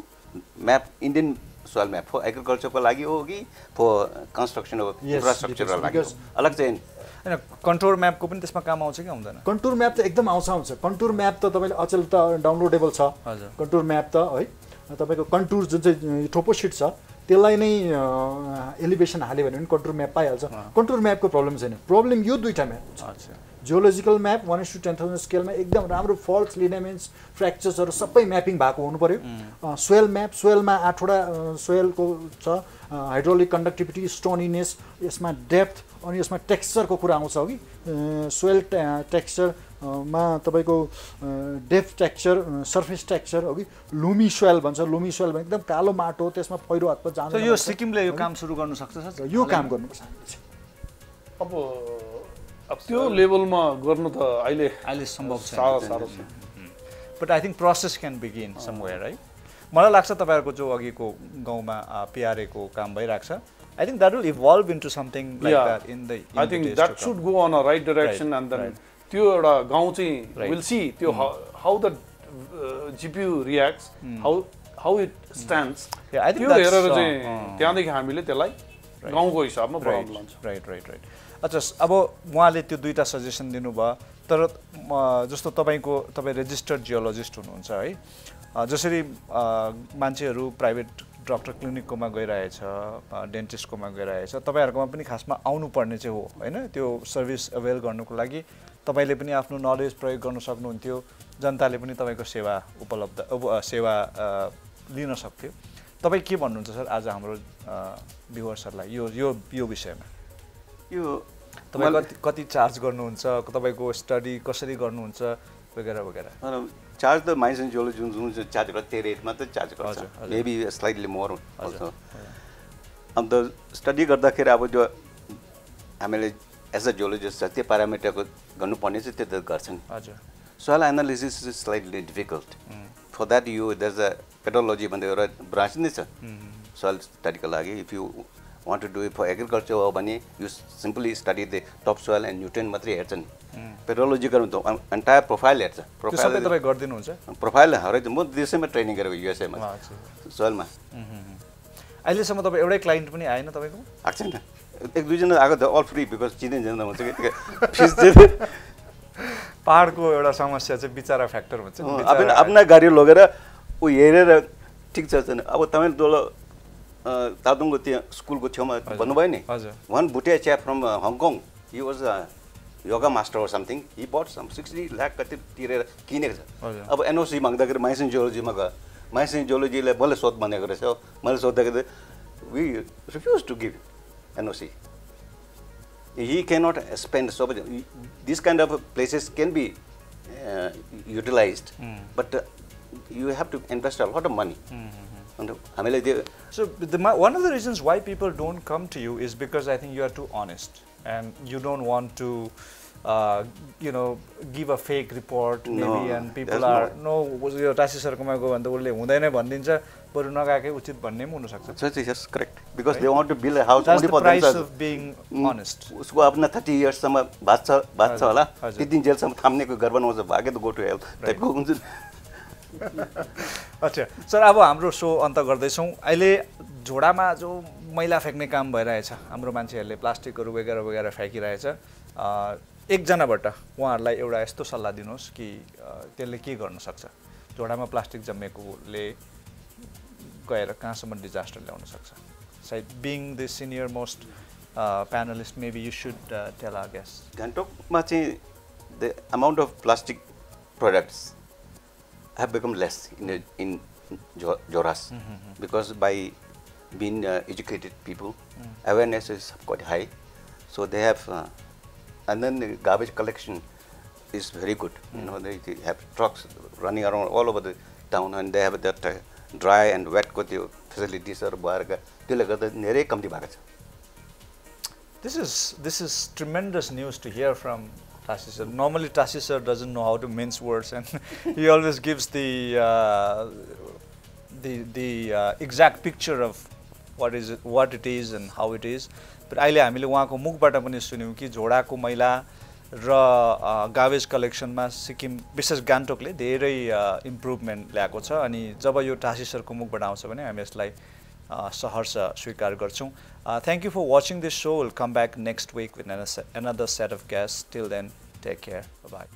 map Indian soil map for एग्रिकल्चरको लागि हो कि फर कन्स्ट्रक्सन अफ इन्फ्रास्ट्रक्चरको लागि अलग चाहिँ हैन कन्टुर म्यापको पनि त्यसमा काम आउँछ कि आउँदैन कन्टुर म्याप त एकदम आउँछ कन्टुर म्याप त तपाईले अचेल त डाउनलोडेबल छ हजुर कन्टुर म्याप त है तपाईको कन्टुर जुन चाहिँ टोपोसिट छ त्यसलाई नै एलिभेसन हाल्यो भने पनि कन्टुर म्याप पाइहाल्छ कन्टुर म्यापको प्रब्लम छैन प्रब्लम यो दुईटा म्याप छ अच्छा जियोलोजिकल म्याप 1:10,000 स्केलमा एकदम राम्रो फल्ट्स लिनेमेन्ट्स फ्र्याक्चर्सहरू सबै म्यापिङ भएको हुनु पर्यो सोयल म्याप सोयलमा 8वटा सोयलको छ हाइड्रोलिक कन्डक्टिभिटी स्टोनिनेस यसमा डेप्थ अनि यसमा टेक्सचरको कुरा आउँछ हो कि सोयल टेक्सचर मा तपाईको डेप्थ टेक्सचर सर्फेस टेक्सचर हो कि लुमी सोयल भन्छ लुमी सोयल भने एकदम कालो माटो त्यसमा पहिरो हातमा जान्छ यो सिक्किमले यो काम सुरु गर्न सक्छ सर यो काम गर्नुपर्छ अब त्यो लेभलमा गर्नु त अहिले सम्भव साह्रो छैन but I think process can begin somewhere है मलाई लाग्छ तपाईहरुको जो अघिको गाउँमा PRA को काम भइराख्छ I think that will evolve into something like that in the I think that should go on a right direction and then त्यो एउटा गाउँ चाहिँ we'll see त्यो how the GPU reacts how it stands I think त्यो हेरेर चाहिँ त्यहाँदेखि हामीले त्यसलाई गाउँको हिसाबमा बढाउन लान्छ राइट अच्छा अब उहाँले त्यो दुईटा सजेसन दिनुभयो तर जस्तो तपाई रेजिस्टर्ड जियोलोजिस्ट हुनुहुन्छ है जसरी मान्छेहरू प्राइभेट डक्टर क्लिनिककोमा गइरहेछ डेन्टिस्टकोमा गइरहेछ तपाईहरुकोमा पनि खासमा आउनु पर्ने चाहिँ हो हैन त्यो सर्भिस अवेल गर्नको लागि तपाईले पनि आफ्नो नलेज प्रयोग गर्न सक्नुहुन्थ्यो जनताले पनि तपाईको सेवा सेवा लिन सक्थ्यो तपाई के भन्नुहुन्छ सर आज हाम्रो भ्युअर्सहरुलाई यो विषयमा यो तपाई कति चार्ज गर्नुहुन्छ तपाईको स्टडी कसरी गर्नुहुन्छ वगैरह वगैरह charge the mines and geology जुन चार्ज गर्छ त्यो रेटमा त चार्ज गर्छ मेबी स्लाइटली मोर अल्सो अन्त स्टडी गर्दाखेरि अब जो हामीले एज अ जियोलोजिस्ट छ त्यो प्यारामिटरको गर्नुपर्ने चाहिँ त्यो त गर्छन् हजुर soil analysis is slightly difficult for that there's a pedology भन्ने एउटा ब्रान्च नै छ soil study को लागि. If you want to do it for agriculture हो भने you simply study the topsoil and nutrient मात्रै हेर्छ नि. Pedology गर्नु त entire profile हेर्छ. त्यो सबै तपाई गर्दिनु हुन्छ? Profile हरेक म देशैमा ट्रेनिङ गरेको USA मा soilमा. अहिलेसम्म तपाई एउटै क्लाइन्ट पनि आएन तपाईको? आएको छैन. एक दुईजना आएको त अल फ्री बिकज चिनिन्छ हुन्छ कि फिस चाहिँ पहाडको एउटा समस्या चाहिँ बिचारा फ्याक्टर भन्छ नि. अब आफ्ना गाडी लगेर उ हेरेर ठीक छ छैन. अब तपाईले दोलो तादुङको त्यो स्कुलको छेउमा भन्नुभयो नि. One Bhutia chap from Hong Kong, he was a yoga master or something. He bought some 60 lakh कति तिरेर किनेको छ. अब एनओसी माग्दाखेरि माइसिन जियोलोजीमा गयो. माइसिन जियोलोजीले मैले सोध भनेको रहेछ. मैले सोध्दाखेरि we refuse to give NOC. He cannot spend so much. These kind of places can be utilized, but you have to invest a lot of money. So one of the reasons why people don't come to you is because I think you are too honest and you don't want to give a fake report maybe, and people are यो टासी सरकोमा गयो भने त उले हुँदैन भनिदिन्छ, बरु नगाएकै उचित भन्ने पनि हुन सक्छ. So yes, correct, because they want to build a house only for themselves. That's the price themselves. of being honest. उसको अपना 30 years सम्म बात छ होला. त्यति दिन जेलसम्म थाम्नेको गर्व नहोस्, भागे त गो टु हेल्थ टाइपको हुन्छ. अच्छा सर, अब हाम्रो सो अन्त गर्दैछौँ. अहिले झोडामा जो मैला फ्याँक्ने काम भइरहेछ, हाम्रो मान्छेहरूले प्लास्टिकहरू वगैरह वगैरह फ्याँकिरहेछ, एकजनाबाट उहाँहरूलाई एउटा यस्तो सल्लाह दिनुहोस् कि त्यसले के गर्न सक्छ? झोडामा प्लास्टिक जम्मेकोले गएर कहाँसम्म डिजास्टर ल्याउन सक्छ? सायद being the senior most panelist, maybe you should tell our guests. गान्तोकमा चाहिँ the amount of plastic products have become less in Joras because by being educated people, awareness is quite high. So they have, and then the garbage collection is very good. They have trucks running around all over the town, and they have that dry and wet facilities. This is tremendous news to hear from Tashi sir. Normally Tashi sir doesn't know how to mince words, and he always gives the exact picture of what it is and how it is. But अहिले हामीले उहाँको मुखबाट पनि सुन्यौं कि झोडाको मैला र garbage कलेक्सनमा Sikkim विशेष गान्तोकले धेरै इम्प्रुभमेन्ट ल्याएको छ. अनि जब यो टासी सरको मुखबाट आउँछ भने हामी यसलाई सहर्ष स्वीकार गर्छौं. Thank you for watching this show. We'll come back next week with another set of guests. Till then, take care. Bye-bye.